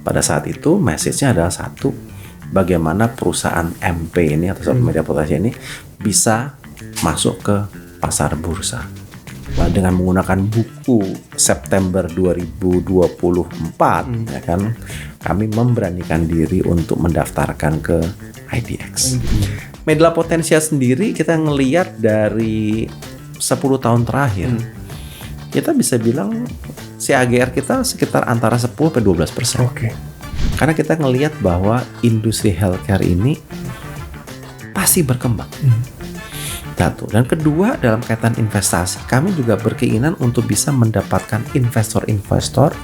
Pada saat itu message-nya adalah satu, bagaimana perusahaan MP ini atau media potensi ini bisa masuk ke pasar bursa. Nah, dengan menggunakan buku September 2024 ya kan, kami memberanikan diri untuk mendaftarkan ke IDX. Media Potensia sendiri kita ngelihat dari 10 tahun terakhir, kita bisa bilang CAGR kita sekitar antara 10-12%. Oke. Karena kita ngelihat bahwa industri healthcare ini pasti berkembang. Satu. Dan kedua, dalam kaitan investasi, kami juga berkeinginan untuk bisa mendapatkan investor-investor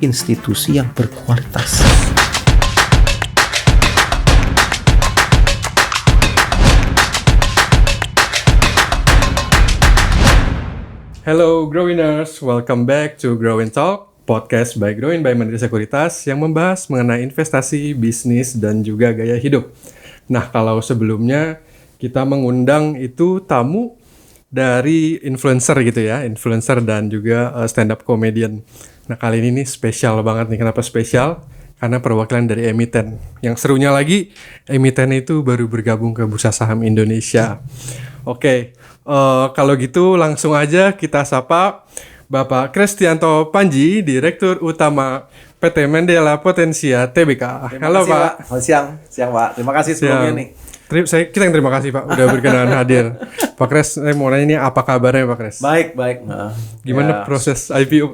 institusi yang berkualitas. Hello Growiners, welcome back to Growin Talk, podcast by Growin by Mandiri Sekuritas yang membahas mengenai investasi, bisnis, dan juga gaya hidup. Nah, kalau sebelumnya kita mengundang itu tamu dari influencer gitu ya, influencer dan juga stand-up comedian. Nah, kali ini nih spesial banget nih. Kenapa spesial? Karena perwakilan dari emiten. Yang serunya lagi, emiten itu baru bergabung ke Bursa Saham Indonesia. Oke, kalau gitu langsung aja kita sapa Bapak Kristianto Panji, Direktur Utama PT Mandela Potensia Tbk. Halo Pak. Siang Pak. Terima kasih sebelumnya nih. Kita yang terima kasih Pak udah berkenan hadir. Pak Kres, saya mau nanya ini apa kabarnya Pak Kres? Baik. Gimana proses IPO?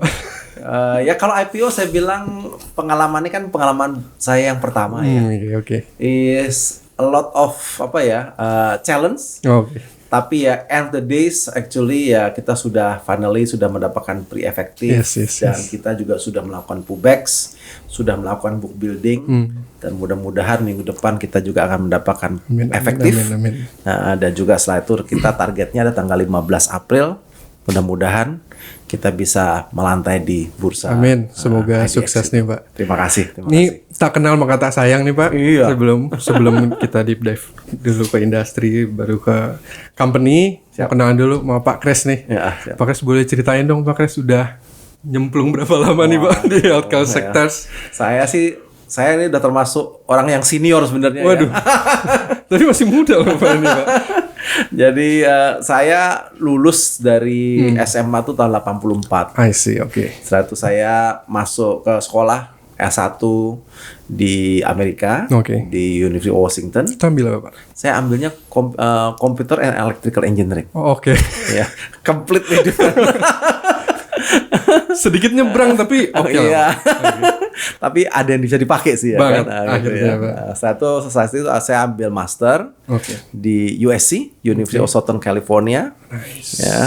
Ya kalau IPO saya bilang pengalaman ini kan pengalaman saya yang pertama ya. Oke. Is a lot of challenge. Oke. Tapi ya end the days actually ya kita sudah mendapatkan pre-effective dan kita juga sudah melakukan pubex, sudah melakukan book building dan mudah-mudahan minggu depan kita juga akan mendapatkan efektif. Amin. Nah, dan juga setelah itu kita targetnya ada tanggal 15 April. Mudah-mudahan kita bisa melantai di bursa. Amin. Semoga sukses nih Pak. Terima kasih. Ini tak kenal maka tak sayang nih Pak. Iya. Sebelum kita deep dive dulu ke industri, baru ke company. Siap. Kenalan dulu sama Pak Kres nih. Ya, Pak Kres boleh ceritain dong Pak Kres sudah nyemplung berapa lama nih Pak di healthcare sectors? Saya ini udah termasuk orang yang senior sebenarnya. Waduh. Ya. Tapi masih muda loh Pak ini Pak. Jadi saya lulus dari SMA tuh tahun 84. I see, oke. Setelah itu saya masuk ke sekolah S1 di Amerika, di University of Washington. Kita ambil apa Pak? Saya ambilnya Computer and Electrical Engineering. Oh, oke. Ya, completely different. Sedikit nyebrang tapi oke. Iya. Tapi ada yang bisa dipakai sih ya. Banget, kan? akhirnya, gitu ya. Setelah itu saya ambil master di USC, University of Southern California. Nice. Ya,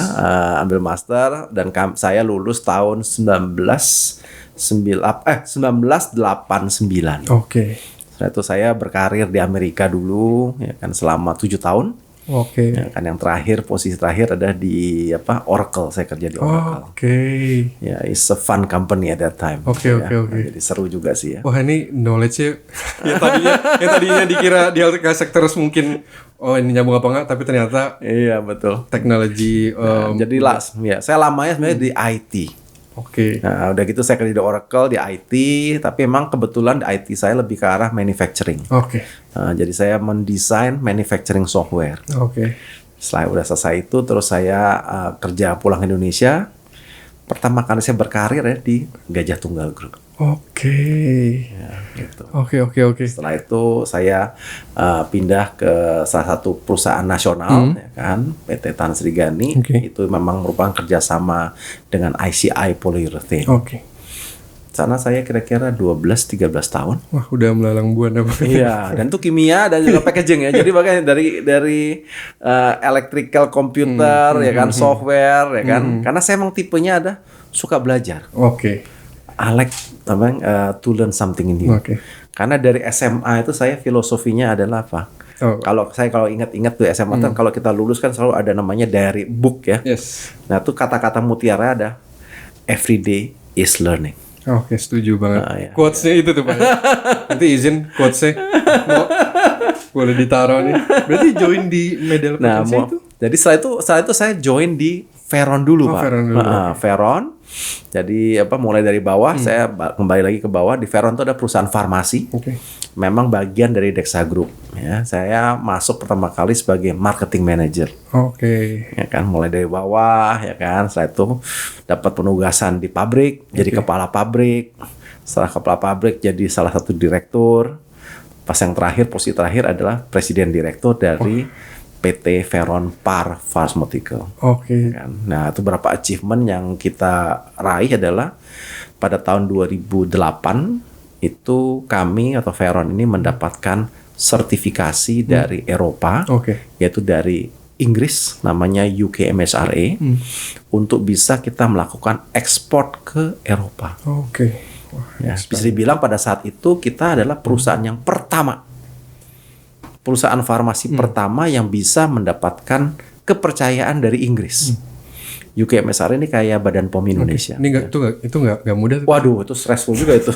ambil master dan saya lulus tahun 1989. Oke. Setelah itu saya berkarir di Amerika dulu ya kan selama 7 tahun. Oke. Ya kan yang terakhir, posisi terakhir ada di Oracle, saya kerja di Oracle. Ya, it's a fun company at that time. Oke. Jadi seru juga sih ya. Wah, ini knowledge-nya yang tadinya dikira di healthcare sector mungkin ini nyambung apa enggak, tapi ternyata iya betul. Teknologi jadi saya lamanya sebenarnya di IT. Oke. Nah, udah gitu saya kerja di Oracle di IT, tapi emang kebetulan di IT saya lebih ke arah manufacturing. Oke. Jadi saya mendesain manufacturing software. Oke. Setelah udah selesai itu, terus saya kerja pulang ke Indonesia. Pertama kali saya berkarir ya di Gajah Tunggal Group. Oke. Ya, gitu. Oke. Setelah itu saya pindah ke salah satu perusahaan nasional, ya kan, PT Tan Srigani. Itu memang merupakan kerjasama dengan ICI Polyurethane. Oke. Sana saya kira-kira 12-13 tahun. Wah, udah melalang buana banget. Iya, dan itu kimia dan juga packaging ya. Jadi makanya dari electrical computer ya kan, software ya kan. Karena saya emang tipenya suka belajar. Oke. I like to learn something new. Oke. Karena dari SMA itu saya filosofinya adalah apa? Kalau ingat-ingat tuh SMA kan kalau kita lulus kan selalu ada namanya diary book ya. Yes. Nah, tuh kata-kata mutiara ada every day is learning. Oke, setuju banget. Ya. Quotes-nya itu tuh Pak. Nanti izin quotes-nya. Boleh ditaruh nih. Berarti join di Mandela Potensia itu? Jadi setelah itu saya join di Veron dulu Pak. Veron dulu. Veron. Jadi mulai dari bawah, saya kembali lagi ke bawah. Di Veron itu ada perusahaan farmasi. Memang bagian dari Dexa Group. Ya, saya masuk pertama kali sebagai marketing manager. Ya kan, mulai dari bawah, ya kan. Setelah itu dapat penugasan di pabrik, jadi kepala pabrik. Setelah kepala pabrik jadi salah satu direktur. Pas yang terakhir, posisi terakhir adalah presiden direktur dari PT Veron Par Pharmaceutical. Kan? Nah, itu beberapa achievement yang kita raih adalah pada tahun 2008 itu kami atau Veron ini mendapatkan sertifikasi dari Eropa, yaitu dari Inggris, namanya UK MHRA, untuk bisa kita melakukan ekspor ke Eropa. Ya, bisa dibilang pada saat itu kita adalah perusahaan yang pertama, perusahaan farmasi pertama yang bisa mendapatkan kepercayaan dari Inggris. UK MSR ini kayak Badan POM Indonesia. Ini itu nggak mudah. Waduh, itu stressful juga itu.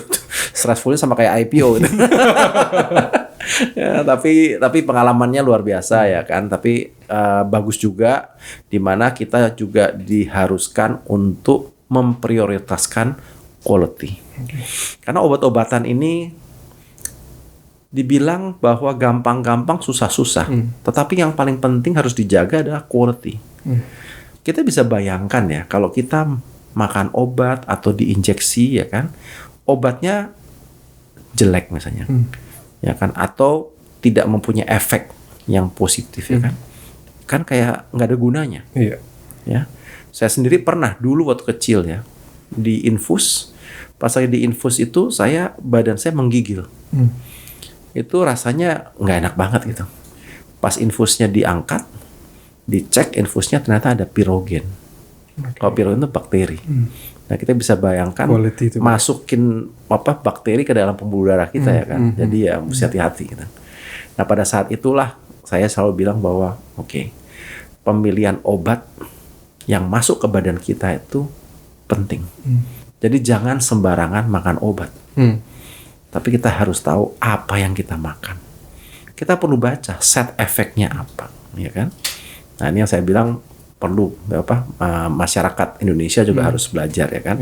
Stressfulnya sama kayak IPO gitu. Ya, tapi pengalamannya luar biasa ya kan. Tapi bagus juga, di mana kita juga diharuskan untuk memprioritaskan quality. Karena obat-obatan ini dibilang bahwa gampang-gampang, susah-susah. Tetapi yang paling penting harus dijaga adalah quality. Kita bisa bayangkan ya, kalau kita makan obat atau diinjeksi ya kan, obatnya jelek misalnya, ya kan, atau tidak mempunyai efek yang positif ya kan kayak nggak ada gunanya. Ya, saya sendiri pernah dulu waktu kecil ya diinfus, pas saya diinfus itu badan saya menggigil. Itu rasanya nggak enak banget gitu. Pas infusnya diangkat, dicek infusnya ternyata ada pirogen. Kalau pirogen itu bakteri. Nah, kita bisa bayangkan masukin bakteri ke dalam pembuluh darah kita ya kan. Jadi ya mesti hati-hati gitu. Nah, pada saat itulah saya selalu bilang bahwa pemilihan obat yang masuk ke badan kita itu penting. Jadi jangan sembarangan makan obat. Tapi kita harus tahu apa yang kita makan. Kita perlu baca side effect-nya apa, ya kan? Nah, ini yang saya bilang perlu masyarakat Indonesia juga harus belajar ya kan?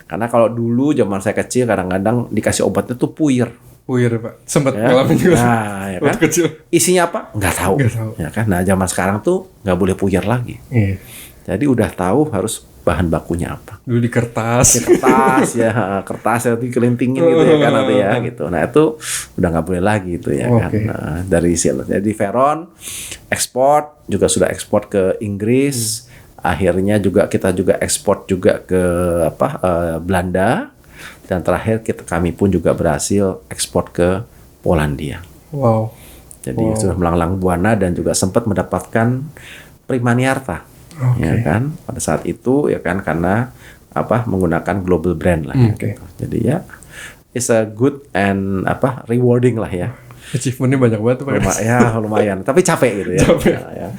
Karena kalau dulu zaman saya kecil kadang-kadang dikasih obatnya tuh puyer, Pak. Sempat ngalamin juga. Nah, ya kan? Kecil. Isinya apa? Nggak tahu. Ya kan? Nah, zaman sekarang tuh nggak boleh puyer lagi. Jadi udah tahu harus bahan bakunya apa. Dulu di kertas. Kertas ya dikelintingin gitu ya kan nanti ya gitu. Nah, itu udah nggak boleh lagi itu ya kan. Nah, dari sini. Jadi Veron ekspor juga sudah ekspor ke Inggris. Akhirnya juga kita juga ekspor juga ke Belanda, dan terakhir kami pun juga berhasil ekspor ke Polandia. Jadi sudah melanglang buana dan juga sempat mendapatkan Primaniarta. Ya kan, pada saat itu ya kan, karena menggunakan global brand lah ya, gitu. Jadi ya it's a good and rewarding lah ya. Achievementnya banyak banget tuh Pak. Lumayan, tapi capek gitu ya.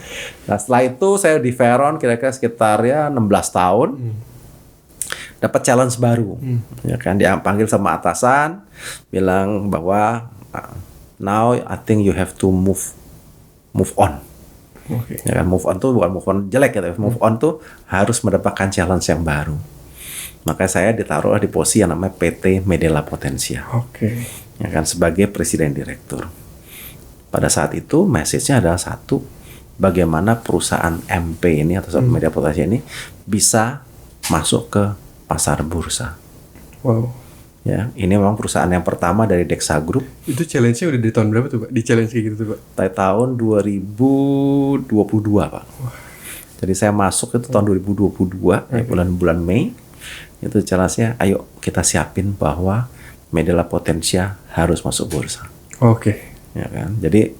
Nah, setelah itu saya di Veron kira-kira sekitar 16 tahun. Dapat challenge baru. Ya kan, dia panggil sama atasan, bilang bahwa now I think you have to move on. Ya kan, move on tuh bukan move on jelek gitu. Move on tuh harus mendapatkan challenge yang baru. Maka saya ditaruh di posisi yang namanya PT Medela Potensia. Ya kan, sebagai presiden direktur. Pada saat itu message-nya adalah satu, bagaimana perusahaan MP ini atau Media Potensia ini bisa masuk ke pasar bursa. Ya, ini memang perusahaan yang pertama dari Dexa Group. Itu challenge-nya udah dari tahun berapa tuh Pak? Di challenge kayak gitu tuh Pak? Dari tahun 2022 Pak. Jadi saya masuk itu tahun 2022, bulan Mei. Itu challenge-nya, ayo kita siapin bahwa Medela Potensia harus masuk bursa. Ya kan? Jadi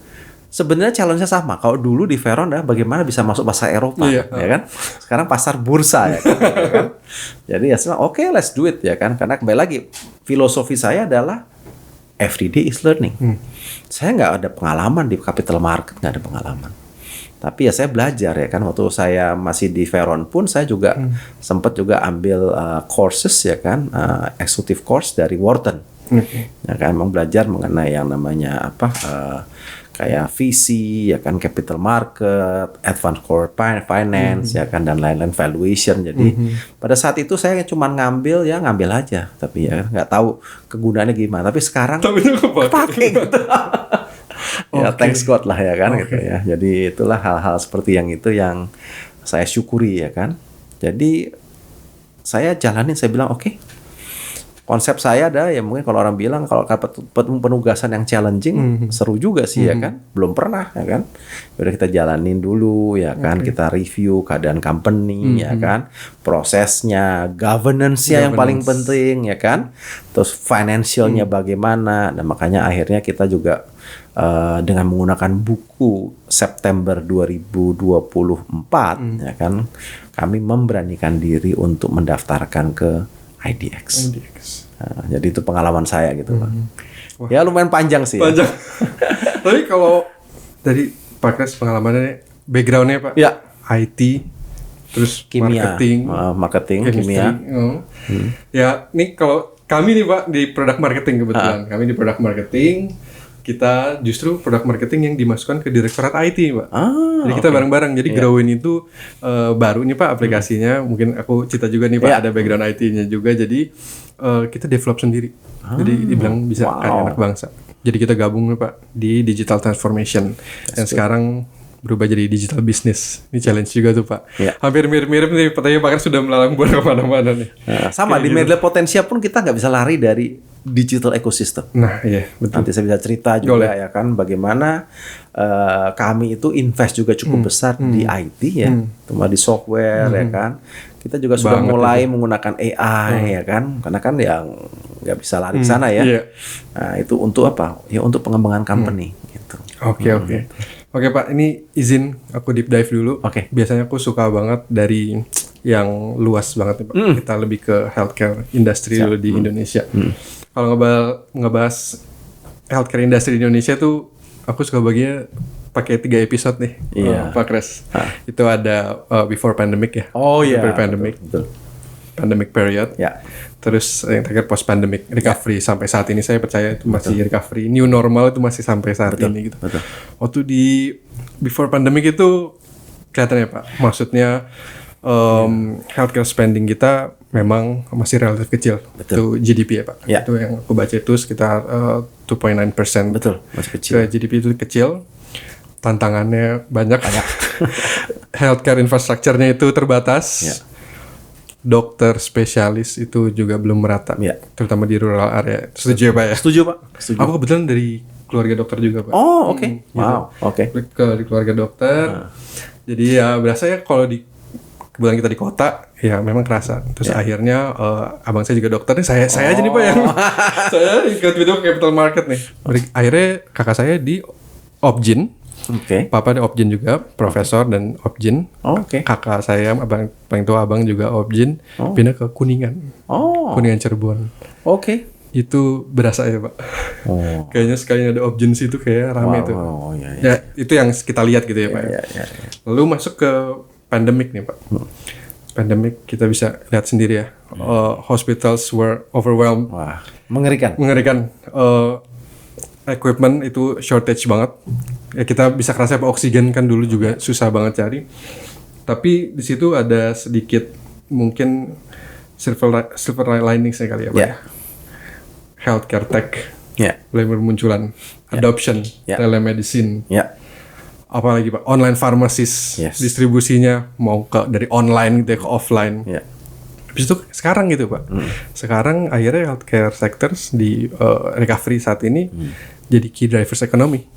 sebenarnya challenge-nya sama. Kalau dulu di Veron bagaimana bisa masuk pasar Eropa, ya kan? Sekarang pasar bursa ya kan? Jadi ya oke, let's do it ya kan? Karena kembali lagi filosofi saya adalah everyday is learning. Saya nggak ada pengalaman di capital market, nggak ada pengalaman. Tapi ya saya belajar ya kan. Waktu saya masih di Veron pun saya juga sempat juga ambil courses ya kan, executive course dari Wharton. Ya kan, memang belajar mengenai yang namanya kayak VC, ya kan, capital market, advanced corporate finance, ya kan, dan lain-lain, valuation. Jadi pada saat itu saya cuma ngambil aja, tapi ya nggak tahu kegunaannya gimana. Tapi sekarang kepake gitu. Ya thanks God lah ya kan, gitu ya. Jadi itulah hal-hal seperti yang itu yang saya syukuri ya kan. Jadi saya jalanin, saya bilang oke. Konsep saya ada ya, mungkin kalau orang bilang kalau penugasan yang challenging seru juga sih ya kan, belum pernah ya kan, udah kita jalanin dulu ya kan, kita review keadaan company ya kan, prosesnya, governance-nya yang paling penting ya kan, terus financialnya bagaimana, dan makanya akhirnya kita juga dengan menggunakan buku September 2024 ya kan, kami memberanikan diri untuk mendaftarkan ke IDX. Nah, jadi itu pengalaman saya gitu Pak. Ya lumayan panjang sih. Panjang. Tapi kalau dari Pak Kres pengalamannya, backgroundnya Pak, ya IT, terus kimia, marketing, kimia. Ya, nih kalau kami nih Pak di product marketing kebetulan, kami di product marketing. Kita justru product marketing yang dimasukkan ke direktorat IT, Pak. Jadi kita bareng-bareng. Jadi Growin itu baru nih Pak aplikasinya. Mungkin aku cerita juga nih Pak, ada background IT-nya juga. Jadi kita develop sendiri. Jadi dibilang bisa kayak anak bangsa. Jadi kita gabung nih Pak di digital transformation. Dan sekarang berubah jadi digital business. Ini challenge juga tuh Pak. Hampir mirip-mirip nih. Pertanyaan Pak kan sudah melalang buana kemana-mana nih. Sama di Media Potensia pun kita nggak bisa lari dari digital ecosystem. Nah, iya, betul. Nanti saya bisa cerita juga ya kan, bagaimana kami itu invest juga cukup besar di IT ya, cuma di software ya kan. Kita juga sudah mulai menggunakan AI ya kan, karena kan yang nggak bisa lari ke sana ya. Nah, itu untuk apa? Ya untuk pengembangan company gitu. Oke. Oke Pak, ini izin aku deep dive dulu. Biasanya aku suka banget dari yang luas banget nih Pak. Kita lebih ke healthcare industry dulu di Indonesia. Kalau ngebahas healthcare industry di Indonesia tuh, aku suka baginya pakai 3 episode nih, Pak Kres. Itu ada before pandemic ya. Before pandemic. Betul. Pandemic period. Terus yang terakhir post pandemic recovery. Sampai saat ini saya percaya itu masih recovery. New normal itu masih sampai saat ini gitu. Waktu di before pandemic itu kelihatan ya Pak. Maksudnya healthcare spending kita memang masih relatif kecil. Itu GDP ya Pak. Itu yang aku baca itu sekitar 2.9%. Betul, masih kecil. Ke GDP itu kecil. Tantangannya banyak. Healthcare infrastructure-nya itu terbatas. Dokter spesialis itu juga belum merata, terutama di rural area. Setuju ya Pak ya? Setuju Pak. Setuju. Aku kebetulan dari keluarga dokter juga Pak. Di keluarga dokter. Jadi ya berasa ya kalau kebetulan kita di kota, ya memang kerasa. Terus akhirnya abang saya juga dokter nih, saya aja nih Pak yang saya ikut video capital market nih. Akhirnya kakak saya di Opjin. Papa di Opjin juga, profesor dan Opjin. Kakak saya, abang paling tua abang juga Opjin, pindah ke Kuningan. Kuningan Cirebon. Itu berasa ya Pak. Kayaknya sekali ada Opjin situ kayak rame tuh. Ya itu yang kita lihat gitu ya Pak. Lalu masuk ke pandemic nih Pak. Pandemic kita bisa lihat sendiri ya. Hospitals were overwhelmed. Mengerikan. Equipment itu shortage banget. Ya kita bisa kerasa Pak, oksigen kan dulu juga susah banget cari. Tapi di situ ada sedikit mungkin silver lining sekali ya Pak. Healthcare tech. Mulai bermunculan. Adoption. Telemedicine. Apalagi Pak, online pharmacies. Distribusinya mau dari online gitu ya, ke offline. Habis itu sekarang gitu Pak. Sekarang akhirnya healthcare sectors di recovery saat ini jadi key drivers ekonomi.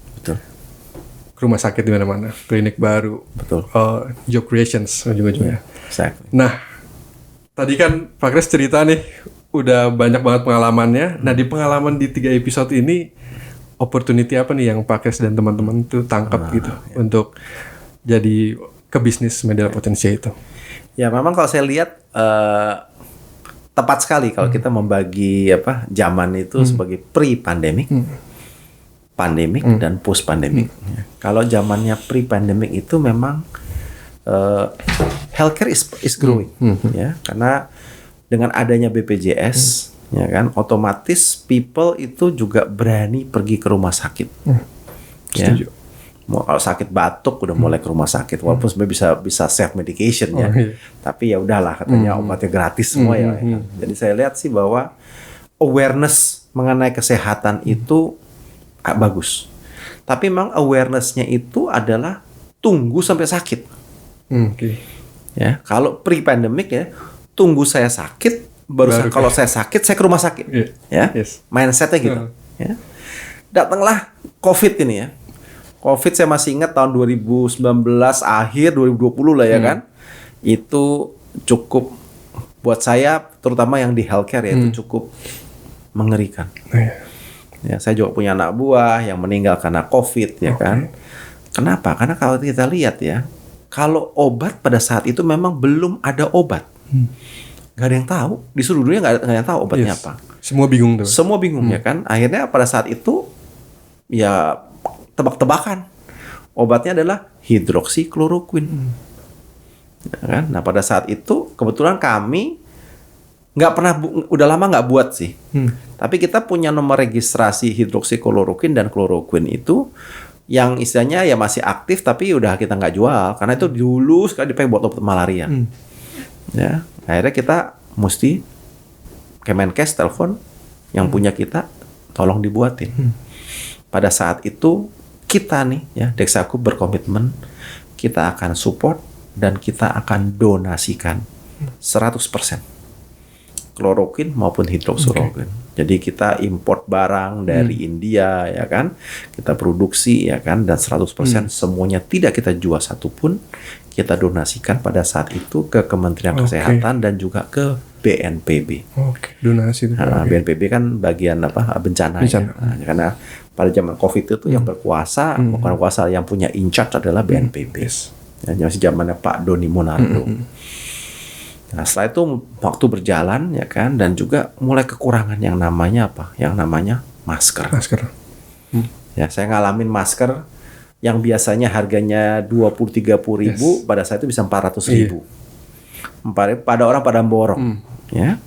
Rumah sakit di mana-mana, klinik baru, job creations ujung-ujungnya. Nah, tadi kan Pak Kres cerita nih, udah banyak banget pengalamannya. Nah, di pengalaman di 3 episode ini, opportunity apa nih yang Pak Kres dan teman-teman tuh tangkap gitu untuk jadi ke bisnis Media Potensia itu? Ya, memang kalau saya lihat tepat sekali kalau kita membagi zaman itu sebagai pre-pandemic. Pandemic dan post pandemic. Kalau zamannya pre pandemic itu memang healthcare is growing, ya, karena dengan adanya BPJS, ya kan, otomatis people itu juga berani pergi ke rumah sakit, ya, Mau kalau sakit batuk udah mulai ke rumah sakit, walaupun sebenarnya bisa self medication ya. Tapi ya udahlah katanya obatnya gratis semua ya. Jadi saya lihat sih bahwa awareness mengenai kesehatan itu bagus. Tapi memang awareness-nya itu adalah tunggu sampai sakit. Ya, kalau pre-pandemic ya, tunggu saya sakit baru kalau saya sakit saya ke rumah sakit. Ya. Mindsetnya gitu. Ya. Datanglah COVID ini ya. COVID saya masih ingat tahun 2019 akhir 2020 lah ya kan. Itu cukup buat saya terutama yang di healthcare ya itu cukup mengerikan. Ya, saya juga punya anak buah yang meninggal karena COVID ya kan. Kenapa? Karena kalau kita lihat ya, kalau obat pada saat itu memang belum ada obat. Gak ada yang tahu. Di seluruh dunia gak ada yang tahu obatnya apa. Semua bingung tuh. Semua bingung ya kan. Akhirnya pada saat itu ya tebak-tebakan. Obatnya adalah hidroksikloroquine. Ya kan? Nah pada saat itu kebetulan kami nggak pernah udah lama nggak buat sih. Tapi kita punya nomor registrasi hidroksikloroquine dan kloroquine itu yang istilahnya ya masih aktif tapi udah kita nggak jual karena itu dulu sekali dipakai buat obat malaria. Ya, akhirnya kita mesti Kemenkes telepon yang punya kita tolong dibuatin. Pada saat itu kita nih ya Dexaku berkomitmen kita akan support dan kita akan donasikan 100% kloroquine maupun hidroksikloroquine. Jadi kita import barang dari India ya kan. Kita produksi ya kan dan 100% semuanya tidak kita jual satupun, kita donasikan pada saat itu ke Kementerian Kesehatan dan juga ke BNPB. Donasi itu. BNPB kan bagian apa bencana. Ya. Nah, karena pada zaman COVID itu yang berkuasa, bukan kuasa yang punya in charge adalah BNPB. Ya, masih zamannya Pak Doni Monardo. Nah, setelah itu waktu berjalan ya kan dan juga mulai kekurangan yang namanya apa? Yang namanya masker. Ya, saya ngalamin masker yang biasanya harganya 20-30 ribu pada saat itu bisa 400 ribu. Pada orang pada borong. Ya.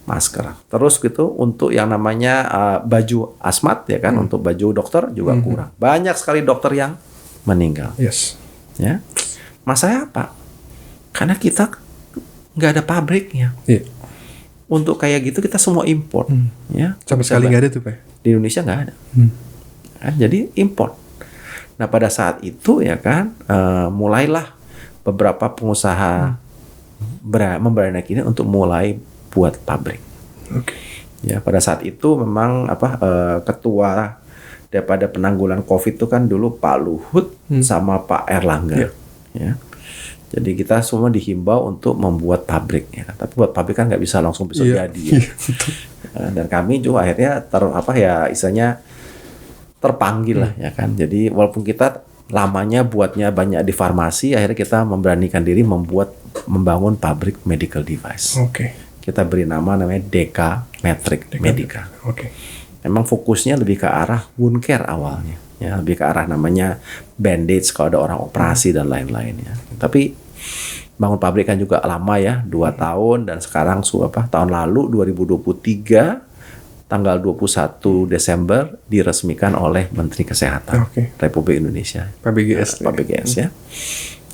Masker. Terus gitu untuk yang namanya baju asmat ya kan untuk baju dokter juga kurang. Banyak sekali dokter yang meninggal. Ya. Masalahnya apa? Karena kita nggak ada pabriknya. Untuk kayak gitu kita semua import. Ya. Sampai sekali nggak ada tuh Pak? Di Indonesia nggak ada. Kan, jadi import. Nah pada saat itu ya kan mulailah beberapa pengusaha memberanikan diri untuk mulai buat pabrik. Ya pada saat itu memang ketua daripada penanggulangan COVID itu kan dulu Pak Luhut sama Pak Erlangga. Ya. Jadi kita semua dihimbau untuk membuat pabrik ya. Tapi buat pabrik kan nggak bisa langsung jadi. Ya. Dan kami juga akhirnya istilahnya terpanggil lah ya kan. Jadi walaupun kita lamanya buatnya banyak di farmasi, akhirnya kita memberanikan diri membangun pabrik medical device. Kita beri namanya Deka Metric Medica. Memang fokusnya lebih ke arah wound care awalnya. Ya, lebih ke arah namanya bandage kalau ada orang operasi dan lain-lain ya. Tapi bangun pabrik kan juga lama ya, 2 tahun dan sekarang tahun lalu 2023 tanggal 21 Desember diresmikan oleh Menteri Kesehatan Republik Indonesia. Pak BGS ya.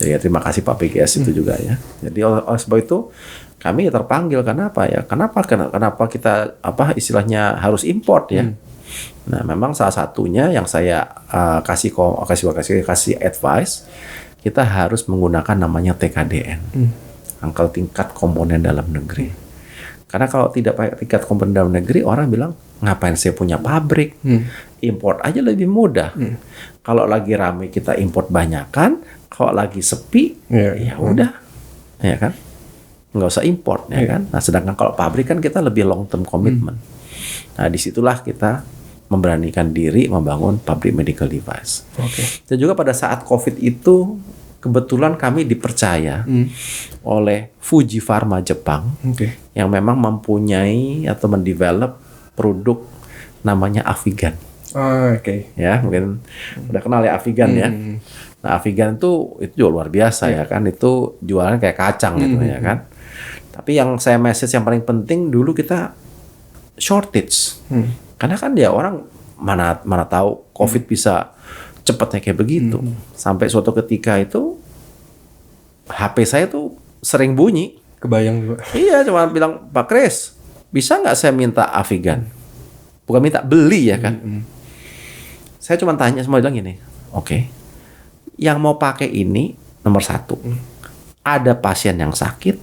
Jadi ya, terima kasih Pak BGS itu juga ya. Jadi oleh sebab itu kami terpanggil kenapa ya? Kenapa kita istilahnya harus import ya? Nah, memang salah satunya yang saya kasih advice, kita harus menggunakan namanya TKDN, angka tingkat komponen dalam negeri. Karena kalau tidak pakai tingkat komponen dalam negeri, orang bilang ngapain saya punya pabrik, import aja lebih mudah. Kalau lagi rame kita import banyakan, kalau lagi sepi, ya udah, ya kan, nggak usah import, ya kan. Nah, sedangkan kalau pabrik kan kita lebih long term commitment. Nah, disitulah kita memberanikan diri membangun pabrik medical device. Dan juga pada saat COVID itu kebetulan kami dipercaya oleh Fuji Pharma Jepang yang memang mempunyai atau mendevelop produk namanya Avigan. Ya, mungkin udah kenal ya Avigan ya. Nah, Avigan itu juga luar biasa ya kan, itu jualannya kayak kacang gitu ya kan. Tapi yang saya message yang paling penting dulu kita shortage. Karena kan dia orang mana tahu COVID bisa cepatnya kayak begitu. Sampai suatu ketika itu HP saya tuh sering bunyi. Kebayang juga. Iya, cuma bilang, Pak Kris, bisa nggak saya minta Avigan? Bukan minta, beli ya kan? Saya cuma tanya, semua bilang gini, oke, yang mau pakai ini nomor 1, ada pasien yang sakit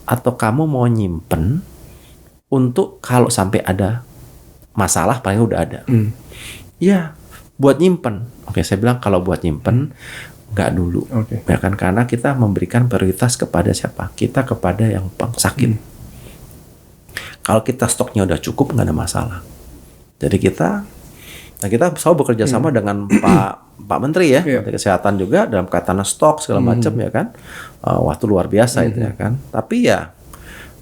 atau kamu mau nyimpen untuk kalau sampai ada masalah paling udah ada. Ya, buat nyimpen. Oke, saya bilang kalau buat nyimpen nggak dulu, ya kan, karena kita memberikan prioritas kepada siapa? Kita kepada yang sakit. Kalau kita stoknya udah cukup nggak ada masalah. Jadi kita selalu bekerja sama dengan Pak Menteri ya, Menteri Kesehatan juga dalam kaitan stok segala macam ya kan. Waktu luar biasa itu ya kan. Tapi ya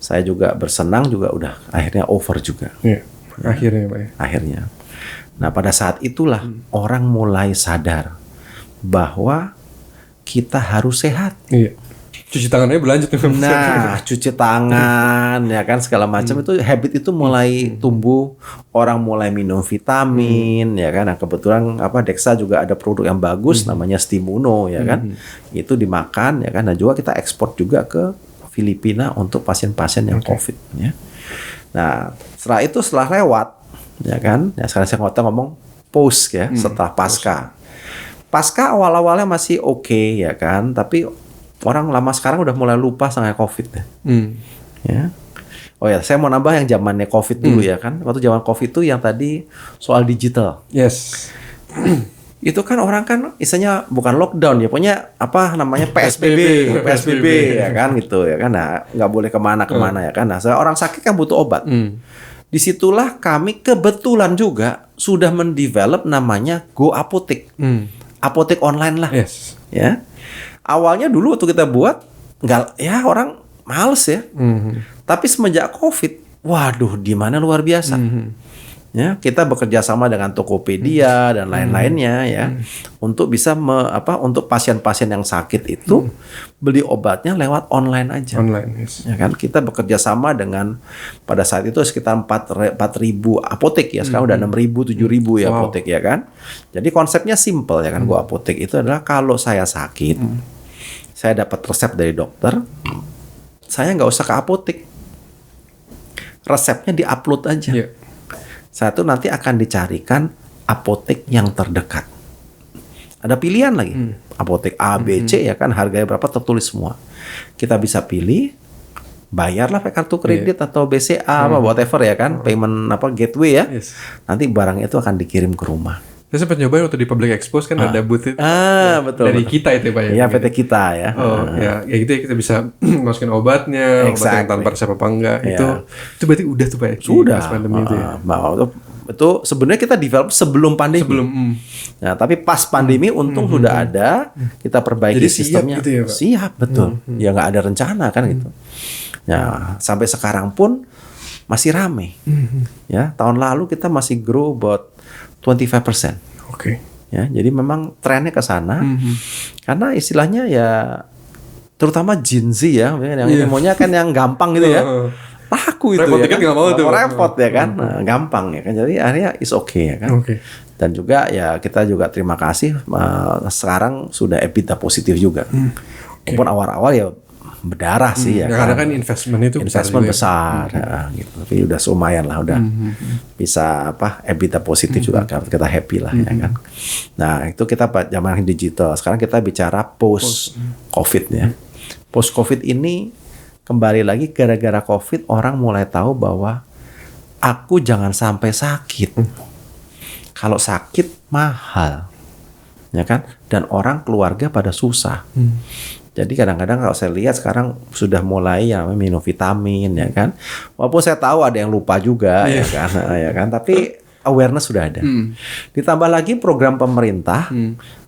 saya juga bersenang juga udah akhirnya over juga. Akhirnya Pak ya. Akhirnya. Nah pada saat itulah orang mulai sadar bahwa kita harus sehat. Cuci tangannya berlanjut. Nah, cuci tangan ya kan segala macam itu habit itu mulai tumbuh, orang mulai minum vitamin ya kan. Nah, kebetulan Dexa juga ada produk yang bagus namanya Stimuno ya kan. Itu dimakan ya kan. Nah, juga kita ekspor juga ke Filipina untuk pasien-pasien yang COVID ya. Nah, setelah lewat ya kan. Ya sekarang saya ngomong post ya, setelah pasca. Pasca awal-awalnya masih oke ya kan, tapi orang lama sekarang udah mulai lupa sama COVID ya. Oh ya, saya mau nambah yang zamannya COVID dulu ya kan. Waktu zaman COVID itu yang tadi soal digital. Yes. Itu kan orang kan istilahnya bukan lockdown ya, pokoknya PSBB ya kan gitu ya kan. Nah, nggak boleh kemana-kemana ya kan. Nah, orang sakit kan butuh obat. Disitulah kami kebetulan juga sudah mendevelop namanya Go Apotek. Apotek online lah. Yes. Ya. Awalnya dulu waktu kita buat nggak ya orang males ya. Tapi semenjak COVID, waduh demandnya luar biasa. Ya, kita bekerja sama dengan Tokopedia dan lain-lainnya ya untuk bisa untuk pasien-pasien yang sakit itu beli obatnya lewat online aja. Online, yes. Ya kan kita bekerja sama dengan pada saat itu sekitar 4.000 apotek ya, sekarang udah 6.000 7.000 ya apotek ya kan. Jadi konsepnya simple ya kan. Go Apotek itu adalah kalau saya sakit, saya dapat resep dari dokter, saya nggak usah ke apotek, resepnya diupload aja. Satu nanti akan dicarikan apotek yang terdekat. Ada pilihan lagi, apotek A, B, C ya kan, harganya berapa tertulis semua. Kita bisa pilih, bayarlah pakai kartu kredit atau BCA whatever ya kan, payment gateway ya. Nanti barang itu akan dikirim ke rumah. Saya sempat nyobain waktu di Public Expose kan ada booth itu. Betul. Dari kita itu Pak ya. Iya, PT kita ya. Ya gitu ya, kita bisa masukin obatnya, obat yang tanpa resep apa enggak. Itu berarti udah tuh Pak ya. Sudah. Pas pandemi itu ya. Itu sebenarnya kita develop sebelum pandemi. Nah, tapi pas pandemi untung sudah ada, kita perbaiki jadi sistemnya. Siap gitu ya, Pak? Siap, betul. Ya nggak ada rencana kan gitu. Nah, sampai sekarang pun masih rame. Ya, tahun lalu kita masih grow about 25%. Ya, jadi memang trennya ke sana. Karena istilahnya ya terutama Gen Z ya, yang maunya kan yang gampang gitu ya. Laku itu repot ya kan, kan? Gak mau tuh. Repot ya kan, gampang ya kan. Jadi akhirnya is okay ya kan. Dan juga ya kita juga terima kasih sekarang sudah EBITDA positif juga. Walaupun awal-awal ya berdarah sih ya karena kan. kan investment besar gitu. Tapi udah lumayan lah, udah bisa EBITDA positif juga, kita happy lah ya kan. Nah itu kita zaman digital. Sekarang kita bicara post COVID ya. Post COVID ini kembali lagi gara-gara COVID orang mulai tahu bahwa aku jangan sampai sakit. Kalau sakit mahal ya kan, dan orang keluarga pada susah. Jadi kadang-kadang kalau saya lihat sekarang sudah mulai ya minum vitamin ya kan. Walaupun saya tahu ada yang lupa juga ya kan, tapi awareness sudah ada. Ditambah lagi program pemerintah.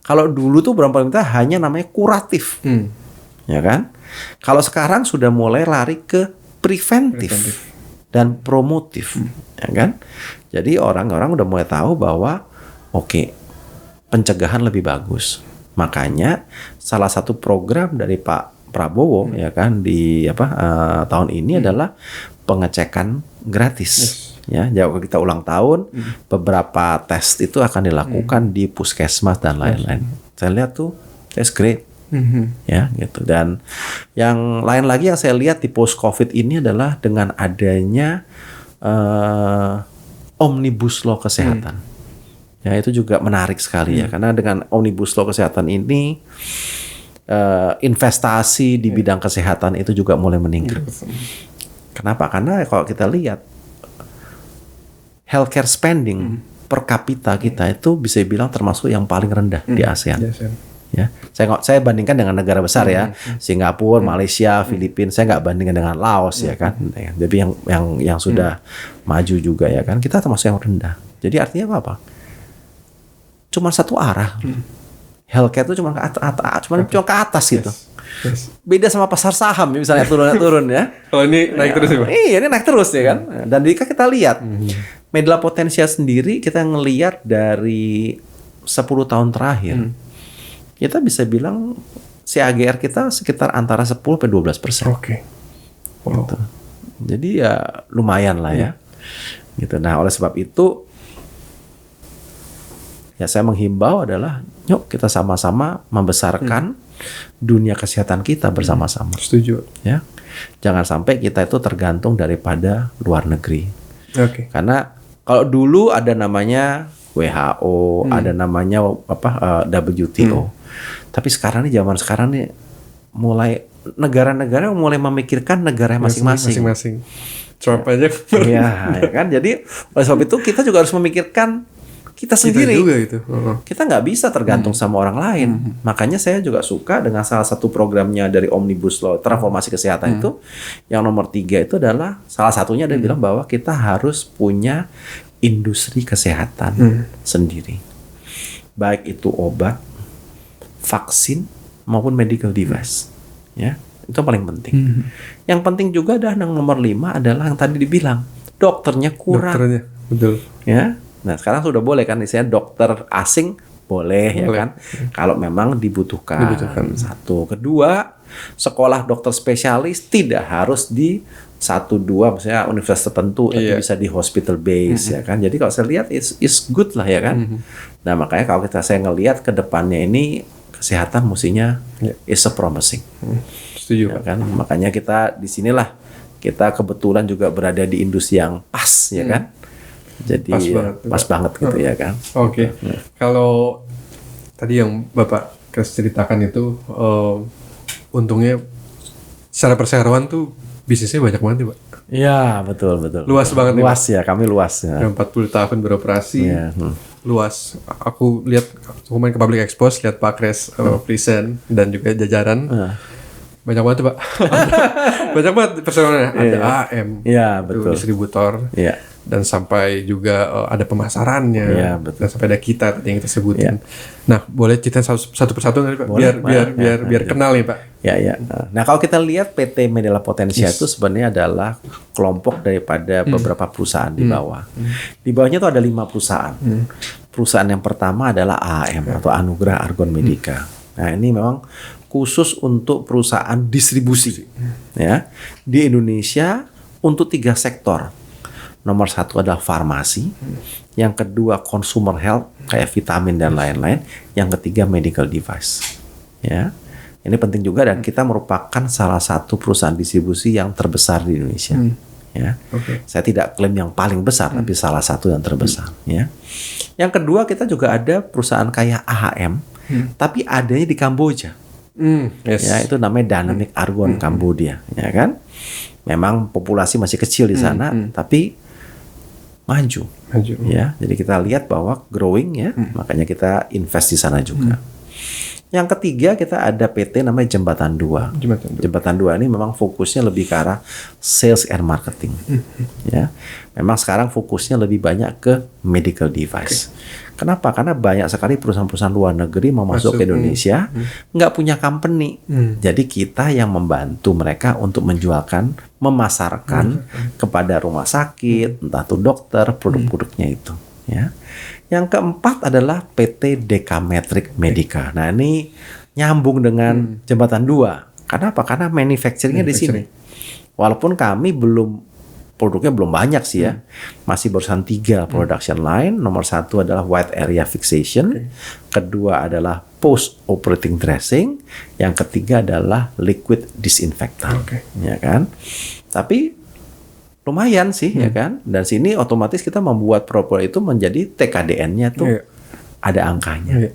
Kalau dulu tuh program pemerintah hanya namanya kuratif. Ya kan? Kalau sekarang sudah mulai lari ke preventif dan promotif, ya kan? Jadi orang-orang udah mulai tahu bahwa pencegahan lebih bagus. Makanya salah satu program dari Pak Prabowo ya kan di tahun ini adalah pengecekan gratis Ya, jauh kita ulang tahun, beberapa tes itu akan dilakukan di puskesmas dan lain-lain. Saya lihat tuh, that's great. Ya, gitu. Dan yang lain lagi yang saya lihat di post COVID ini adalah dengan adanya omnibus law kesehatan. Ya, itu juga menarik sekali ya, karena dengan omnibus law kesehatan ini investasi di bidang kesehatan itu juga mulai meningkat. Kenapa? Karena kalau kita lihat healthcare spending per kapita kita itu bisa bilang termasuk yang paling rendah di ASEAN. Ya, saya bandingkan dengan negara besar ya, Singapura, Malaysia, Filipina. Saya nggak bandingkan dengan Laos ya kan. Jadi yang sudah maju juga ya kan. Kita termasuk yang rendah. Jadi artinya apa? Cuma satu arah. Healthcare itu cuma cuma ke atas gitu. Beda sama pasar saham misalnya turun ya. Oh ini naik terus ya Pak? Iya, ini naik terus ya kan. Dan jika kita lihat Medela Potensia sendiri, kita ngelihat dari 10 tahun terakhir, kita bisa bilang CAGR kita sekitar antara 10-12%. Oke. Wow. Gitu. Jadi ya lumayan lah ya. Gitu. Nah, oleh sebab itu ya saya menghimbau adalah yuk kita sama-sama membesarkan dunia kesehatan kita bersama-sama. Setuju. Ya. Jangan sampai kita itu tergantung daripada luar negeri. Oke. Karena kalau dulu ada namanya WHO, ada namanya WTO. Tapi sekarang nih, zaman sekarang nih, mulai negara-negara mulai memikirkan negara masing-masing. Trump aja. Iya, ya kan. Jadi oleh sebab itu kita juga harus memikirkan kita sendiri. Kita juga itu. Kita nggak bisa tergantung sama orang lain. Makanya saya juga suka dengan salah satu programnya dari Omnibus Law transformasi kesehatan itu, yang nomor 3 itu adalah salah satunya dia bilang bahwa kita harus punya industri kesehatan sendiri. Baik itu obat, vaksin maupun medical device. Ya, itu paling penting. Yang penting juga adalah yang nomor 5 adalah yang tadi dibilang, dokternya kurang. Dokternya, betul. Ya. Nah, sekarang sudah boleh kan istilahnya dokter asing boleh. Ya kan. Kalau memang dibutuhkan. Satu, kedua, sekolah dokter spesialis tidak harus di 1-2 misalnya universitas tertentu, tapi bisa di hospital base ya kan. Jadi kalau saya lihat is good lah ya kan. Nah, makanya kalau saya ngelihat ke depannya ini kesehatan mestinya is a promising. Setuju Ya kan. Makanya kita di sinilah kita kebetulan juga berada di industri yang pas ya kan. Jadi pas banget gitu ya kan. Oke. Kalau tadi yang Bapak ceritakan itu untungnya secara perseroan tuh bisnisnya banyak banget ya Pak. Iya, betul. Luas banget. Luas ya, kami luas ya. 40 tahun beroperasi. Iya. Luas. Aku lihat, aku main ke Public Expos, lihat Pak Kres present dan juga jajaran. Banyak banget Pak. Banyak banget perseroannya. Ada AM. Iya, betul. Distributor. Iya. Dan sampai juga ada pemasarannya. Iya, betul. Dan sampai ada kita yang kita sebutin. Nah, boleh cerita satu persatu nggak Pak? Boleh, biar kenal nih Pak. Ya. Nah, kalau kita lihat PT Medela Potensia itu sebenarnya adalah kelompok daripada beberapa perusahaan di bawah. Di bawahnya itu ada 5 perusahaan. Perusahaan yang pertama adalah AAM atau Anugerah Argon Medica. Nah, ini memang khusus untuk perusahaan distribusi. Ya. Di Indonesia untuk 3 sektor. Nomor 1 adalah farmasi, yang kedua consumer health kayak vitamin dan lain-lain, yang ketiga medical device. Ya, ini penting juga dan kita merupakan salah satu perusahaan distribusi yang terbesar di Indonesia. Ya, saya tidak klaim yang paling besar, tapi salah satu yang terbesar. Ya, yang kedua kita juga ada perusahaan kayak AHM, tapi adanya di Kamboja. Ya, itu namanya Dynamic Argon Cambodia. Ya kan, memang populasi masih kecil di sana, tapi maju. Ya, jadi kita lihat bahwa growing ya, makanya kita invest di sana juga. Yang ketiga kita ada PT namanya Jembatan 2. Jembatan 2 ini memang fokusnya lebih ke arah sales and marketing. Ya, memang sekarang fokusnya lebih banyak ke medical device. Kenapa? Karena banyak sekali perusahaan-perusahaan luar negeri mau masuk ke Indonesia, nggak punya company. Jadi kita yang membantu mereka untuk menjualkan, memasarkan kepada rumah sakit, entah itu dokter, produk-produknya itu. Ya. Yang keempat adalah PT Decametric Medica. Nah, ini nyambung dengan Jembatan 2. Karena apa? Karena manufacturing-nya di sini. Walaupun kami belum produknya belum banyak sih ya. Masih barusan 3 production line. Nomor 1 adalah wide area fixation. Kedua adalah post operating dressing. Yang ketiga adalah liquid disinfectant. Ya kan? Tapi lumayan sih ya kan. Dan sini otomatis kita membuat produk itu menjadi TKDN-nya tuh ada angkanya.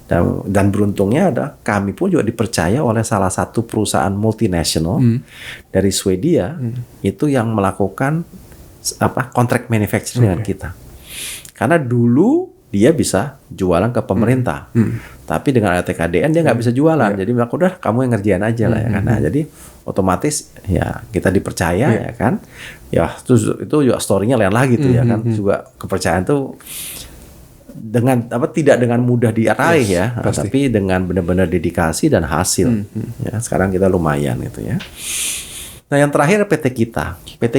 Dan beruntungnya ada kami pun juga dipercaya oleh salah satu perusahaan multinasional dari Swedia itu yang melakukan kontrak manufacturing dengan kita. Karena dulu dia bisa jualan ke pemerintah, tapi dengan ada TKDN dia nggak bisa jualan. Jadi aku udah kamu yang ngerjain aja lah ya kan. Nah, jadi otomatis ya kita dipercaya ya kan. Ya itu juga story-nya lain lagi tuh ya kan. Juga kepercayaan tuh dengan tidak dengan mudah diraih ya, tapi dengan benar-benar dedikasi dan hasil. Ya, sekarang kita lumayan gitu ya. Nah, yang terakhir PT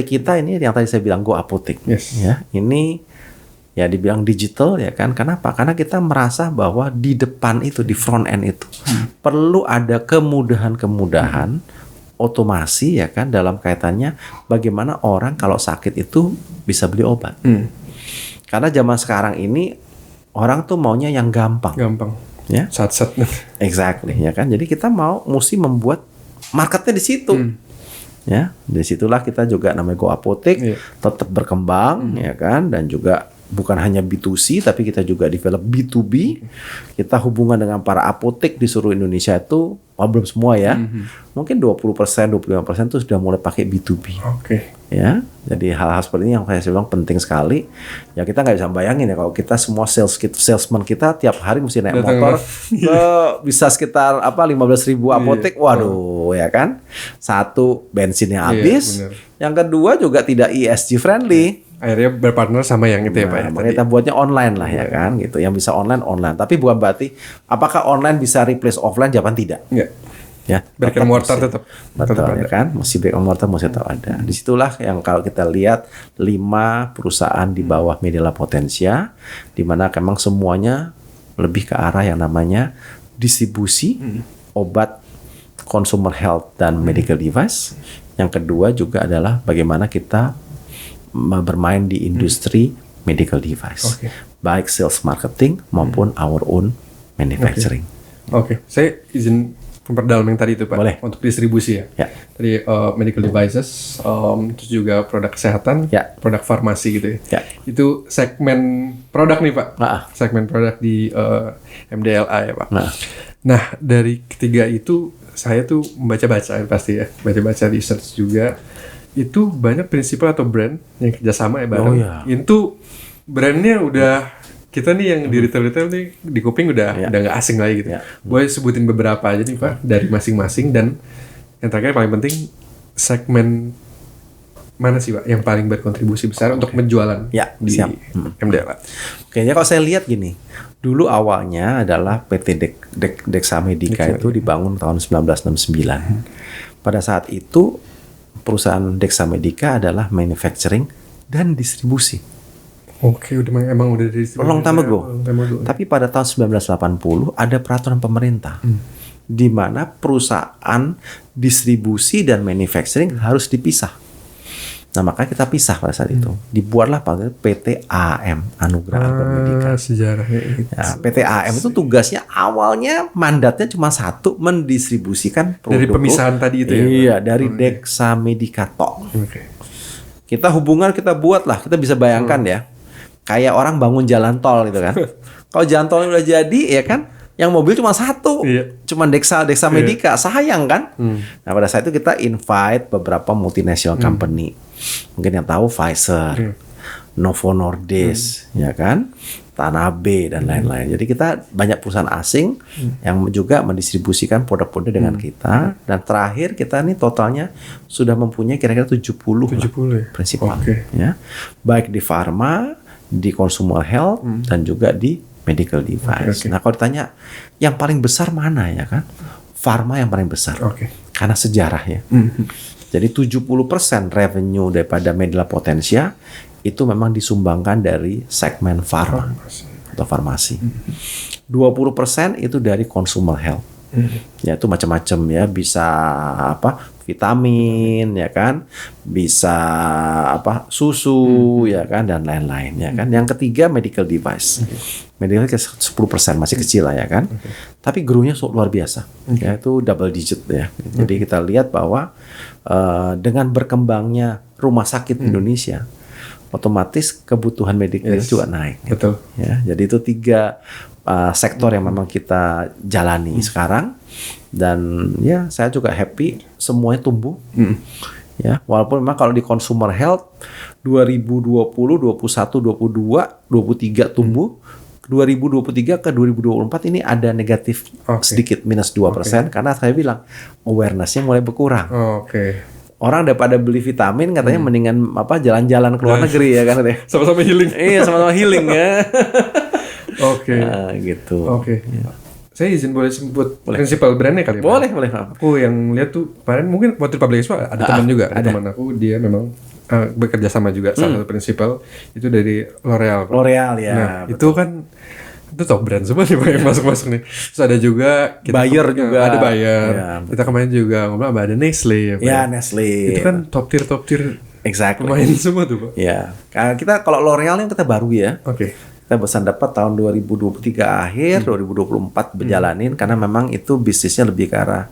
kita ini yang tadi saya bilang Go Apotek. Ya, ini ya dibilang digital ya kan. Kenapa? Karena kita merasa bahwa di depan itu, di front end itu perlu ada kemudahan-kemudahan otomasi ya kan dalam kaitannya bagaimana orang kalau sakit itu bisa beli obat. Karena zaman sekarang ini orang tuh maunya yang gampang. Ya. Sat-sat. Exactly, ya kan. Jadi kita mesti membuat marketnya di situ. Ya, disitulah kita juga namanya Go Apotek tetap berkembang, ya kan. Dan juga bukan hanya B2C, tapi kita juga develop B2B. Kita hubungan dengan para apotek di seluruh Indonesia itu, belum semua ya. Mungkin 20%, 25% itu sudah mulai pakai B2B. Ya, jadi hal-hal seperti ini yang saya bilang penting sekali. Ya kita nggak bisa bayangin ya kalau kita semua salesman kita tiap hari mesti naik motor ke bisa sekitar 15.000 apotek. Waduh, ya kan. Satu, bensinnya habis. Yang kedua juga tidak ESG friendly. Akhirnya berpartner sama yang itu ya Pak. Makanya kita buatnya online lah ya kan gitu. Yang bisa online. Tapi bukan berarti apakah online bisa replace offline? Jawaban tidak. Ya, brick and mortar tetap ya kan, masih brick and mortar masih tetap ada. Disitulah yang kalau kita lihat 5 perusahaan di bawah Medela Potensia, di mana memang semuanya lebih ke arah yang namanya distribusi obat, consumer health dan medical device. Yang kedua juga adalah bagaimana kita bermain di industri medical device, baik sales marketing maupun our own manufacturing. Saya izin memperdalam yang tadi itu Pak. Boleh. Untuk distribusi ya. Tadi medical devices, terus juga produk kesehatan, produk farmasi gitu ya. Itu segmen produk nih Pak. Segmen produk di MDLA ya Pak. Nah, dari ketiga itu saya tuh membaca-baca pasti ya. Baca-baca research juga. Itu banyak prinsipal atau brand yang kerjasama ya bareng. Itu brandnya udah kita nih yang di retail nih di kuping udah nggak asing lagi gitu. Boleh sebutin beberapa aja nih Pak dari masing-masing, dan yang terakhir paling penting segmen mana sih Pak yang paling berkontribusi besar untuk penjualan di MDLA? Jadi kalau saya lihat gini, dulu awalnya adalah PT Dexa Medica itu dibangun tahun 1969. Pada saat itu perusahaan Dexa Medica adalah manufacturing dan distribusi. Emang udah di long time ago. Tapi pada tahun 1980 ada peraturan pemerintah di mana perusahaan distribusi dan manufacturing harus dipisah. Nah, makanya kita pisah pada saat itu. Dibuatlah PT AM, Anugerah Alban Medica. Sejarahnya itu. PT AM itu tugasnya awalnya mandatnya cuma satu, mendistribusikan produk. Dari pemisahan tadi itu ya? Iya, dari Dexa Medica tok. Kita hubungan kita buatlah, kita bisa bayangkan ya. Kayak orang bangun jalan tol gitu kan. Kalau jalan tolnya udah jadi ya kan, yang mobil cuma satu, cuma Dexa Medica, sayang kan. Nah, pada saat itu kita invite beberapa multinational company, mungkin yang tahu Pfizer, Novo Nordisk, ya kan, Tanabe dan lain-lain. Jadi kita banyak perusahaan asing yang juga mendistribusikan produk-produk dengan kita. Dan terakhir kita nih totalnya sudah mempunyai kira-kira 70 prinsipal, ya, baik di pharma, di consumer health, dan juga di medical device. Nah, kalau ditanya yang paling besar mana ya kan? Pharma yang paling besar. Karena sejarah ya. Jadi 70% revenue daripada Medela Potensia itu memang disumbangkan dari segmen pharma atau farmasi. 20% itu dari consumer health. Ya, itu macam-macam ya, bisa vitamin, ya kan, bisa susu, ya kan, dan lain-lain, ya kan. Yang ketiga medical device. Medical device 10% masih kecil lah, ya kan. Tapi grow-nya luar biasa, yaitu double digit ya. Jadi kita lihat bahwa dengan berkembangnya rumah sakit Indonesia, otomatis kebutuhan medical juga naik. Gitu. Betul. Ya, jadi itu 3 sektor yang memang kita jalani sekarang, dan ya saya juga happy semuanya tumbuh. Ya, walaupun memang kalau di consumer health 2020, 21, 22, 23 tumbuh, 2023 ke 2024 ini ada negatif sedikit minus 2%, karena saya bilang awareness-nya mulai berkurang. Orang daripada beli vitamin katanya mendingan jalan-jalan ke luar negeri, ya kan, sama-sama healing. Iya, sama-sama healing ya. Gitu. Ya. Saya izin boleh sebut prinsipal brandnya kali ya? Boleh. Aku yang lihat tuh kemarin mungkin waktu di Public Expo ada teman juga, ada teman aku, dia memang bekerja sama juga salah satu prinsipal itu dari L'Oreal. L'Oreal ya. Nah, itu kan itu top brand semua nih Pak yang masuk-masuk nih. Terus ada juga Bayer juga. Ada Bayer. Ya, kita kemarin juga ngobrol ada Nestle ya Pak. Ya, Nestle. Itu kan top tier Exactly. pemain semua tuh Pak. Ya. Kita kalau L'Oreal yang kita baru ya. Kita pesan dapat tahun 2023 akhir, 2024 berjalanin, karena memang itu bisnisnya lebih ke arah,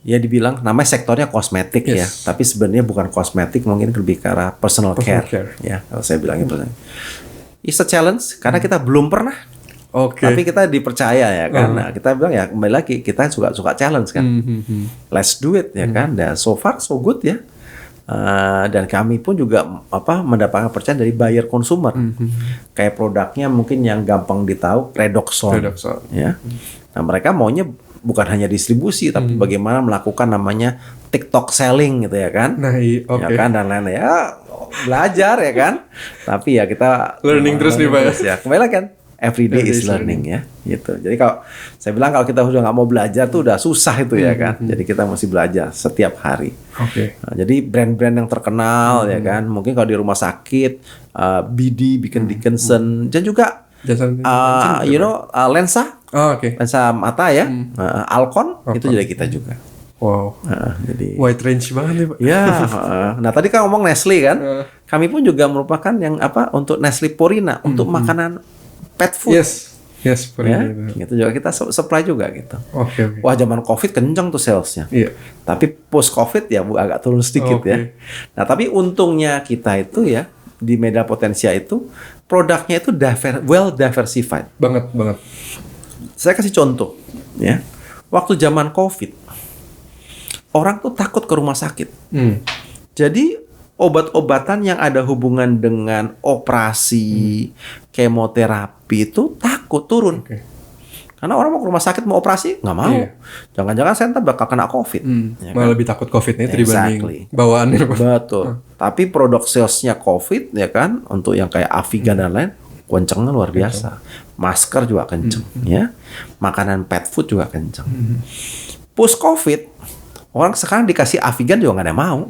ya dibilang namanya sektornya kosmetik ya, tapi sebenarnya bukan kosmetik, mungkin lebih ke arah personal care. Ya, kalau saya bilangnya it's a challenge karena kita belum pernah. Tapi kita dipercaya ya kan. Nah, kita bilang ya kembali lagi kita suka challenge kan. Let's do it ya kan. Dan so far so good ya. Dan kami pun juga mendapatkan percaya dari buyer consumer. Kayak produknya mungkin yang gampang ditahu Redoxon. Ya. Nah, mereka maunya bukan hanya distribusi tapi bagaimana melakukan namanya TikTok selling gitu ya kan. Ya kan, dan lain-lain ya, belajar ya kan. Tapi ya kita learning terus nih Pak ya. Kembali lagi kan, everyday is learning ya gitu. Jadi kalau saya bilang kalau kita sudah nggak mau belajar tuh udah susah itu ya kan. Jadi kita mesti belajar setiap hari. Nah, jadi brand-brand yang terkenal ya kan, mungkin kalau di rumah sakit BD, Dickinson, dan juga lensa, lensa mata ya, Alcon itu jadi kita juga. Jadi wide range banget nih Pak. Ya, nah tadi kan ngomong Nestle kan, kami pun juga merupakan yang untuk Nestle Purina untuk makanan pet food. Yes, ya, gitu juga kita supply juga gitu. Wah, zaman COVID kencang tuh salesnya. Tapi post COVID ya agak turun sedikit ya. Nah, tapi untungnya kita itu ya di Media Potensia itu produknya itu well diversified. Banget. Saya kasih contoh ya. Waktu zaman COVID orang tuh takut ke rumah sakit. Jadi obat-obatan yang ada hubungan dengan operasi, kemoterapi itu takut turun. Karena orang mau ke rumah sakit mau operasi nggak mau. Jangan-jangan saya ntar bakal kena COVID. Ya kan? Malah lebih takut COVID-nya itu dibanding bawaannya. Betul. Tapi produk salesnya COVID ya kan, untuk yang kayak Avigan dan lain, kencengnya luar biasa. Masker juga kenceng, ya. Makanan pet food juga kenceng. Post COVID, orang sekarang dikasih Avigan juga nggak ada yang mau.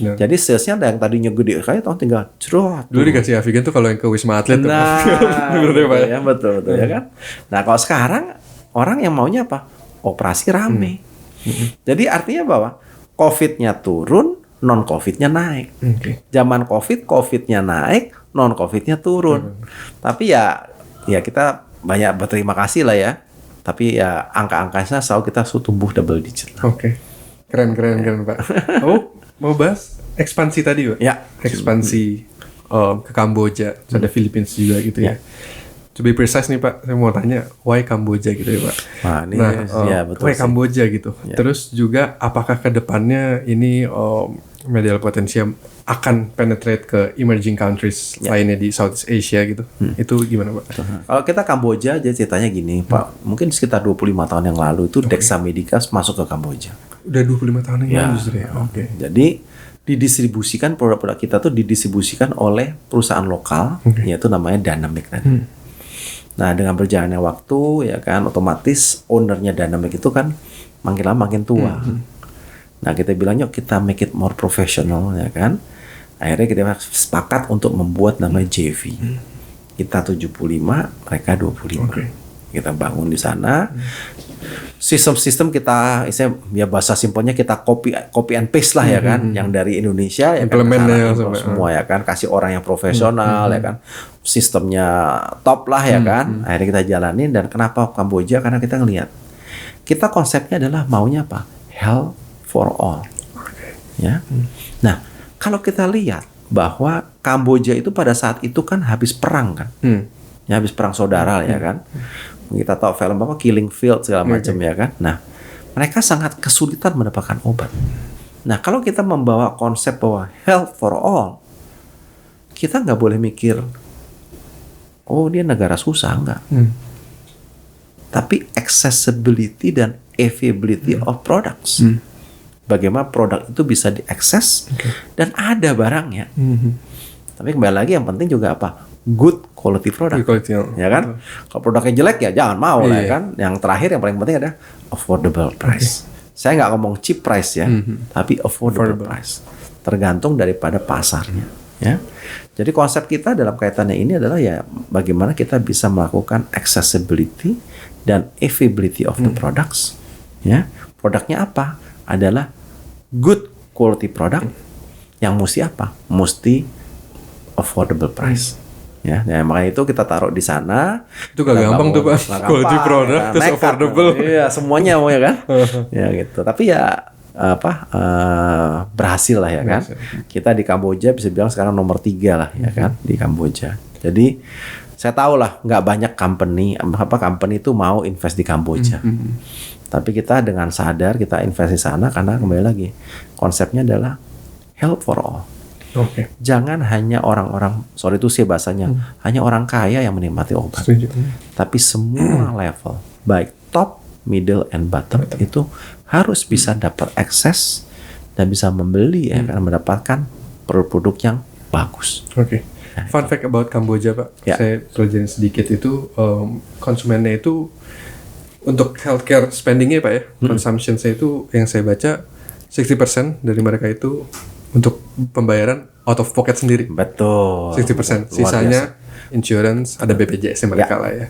Jadi salesnya ada yang tadinya gede kayak tinggal cerot. Dulu dikasih Avigan tuh kalau yang ke Wisma Atlet. Betul ya kan. Nah kalau sekarang orang yang maunya apa? Operasi rame. Jadi artinya bahwa COVID-nya turun, non COVID-nya naik. Zaman COVID-nya naik, non COVID-nya turun. Tapi ya kita banyak berterima kasih lah ya. Tapi ya angka-angkanya selalu kita tumbuh double digit. Keren Pak. Mau bahas ekspansi tadi Pak? Ya. Ekspansi ke Kamboja, ada Philippines juga gitu ya. To be precise nih Pak, saya mau tanya why Kamboja gitu ya Pak. Betul why Kamboja gitu. Terus juga apakah ke depannya ini Media Potensia akan penetrate ke emerging countries lainnya di Southeast Asia gitu. Itu gimana Pak? Kalau kita Kamboja aja ceritanya gini Pak, mungkin sekitar 25 tahun yang lalu itu Dexa Medica masuk ke Kamboja. Udah 25 tahun yang lalu justru ya. Jadi didistribusikan produk-produk kita tuh didistribusikan oleh perusahaan lokal, yaitu namanya Dynamic tadi. Nah, dengan berjalannya waktu ya kan otomatis ownernya Dynamic itu kan makin lama makin tua. Nah, kita bilang yuk kita make it more professional ya kan. Akhirnya kita sepakat untuk membuat namanya JV. Kita 75, mereka 25. kita bangun di sana. Sistem-sistem kita, ya bahasa simpelnya kita copy and paste lah ya kan, yang dari Indonesia ya kan, Implementnya semua ya kan, kasih orang yang profesional ya kan, sistemnya top lah ya kan. Akhirnya kita jalanin. Dan kenapa Kamboja? Karena kita ngelihat, kita konsepnya adalah maunya apa? Health for all. Ya. Nah, kalau kita lihat bahwa Kamboja itu pada saat itu kan habis perang kan, ya habis perang saudara ya kan. Kita tahu film apa Killing Field segala macam ya kan. Nah, mereka sangat kesulitan mendapatkan obat. Nah, kalau kita membawa konsep bahwa health for all, kita nggak boleh mikir, oh dia negara susah, enggak. Tapi accessibility dan availability of products. Bagaimana produk itu bisa diakses dan ada barangnya. Tapi kembali lagi yang penting juga apa? Good quality product, ya kan? Kalau produknya jelek ya jangan mau lah, ya kan? Yang terakhir yang paling penting ada affordable price. Saya nggak ngomong cheap price ya, tapi affordable price. Tergantung daripada pasarnya, ya. Jadi konsep kita dalam kaitannya ini adalah ya bagaimana kita bisa melakukan accessibility dan availability of the products, ya. Produknya apa? Adalah good quality product yang mesti apa? Mesti affordable price. Ya, makanya itu kita taruh di sana. Itu gak gampang tuh Pak. Quality product terus affordable. Iya, semuanya mau ya kan. Ya gitu. Tapi ya berhasil lah ya kan. Kita di Kamboja bisa bilang sekarang nomor 3 lah ya kan di Kamboja. Jadi saya tahu lah nggak banyak company itu mau invest di Kamboja. Tapi kita dengan sadar kita invest di sana karena kembali lagi konsepnya adalah health for all. Jangan hanya orang-orang, sorry itu sih bahasanya, hanya orang kaya yang menikmati obat. Tapi semua level, baik top, middle, and bottom itu harus bisa dapat akses dan bisa membeli ya, karena mendapatkan produk-produk yang bagus. Fun fact about Kamboja Pak, saya pelajarin sedikit itu, konsumennya itu untuk healthcare spendingnya Pak ya, consumption saya itu yang saya baca 60% dari mereka itu untuk pembayaran out of pocket sendiri. Betul. 60%. Sisanya insurance, ada BPJS mereka lah ya.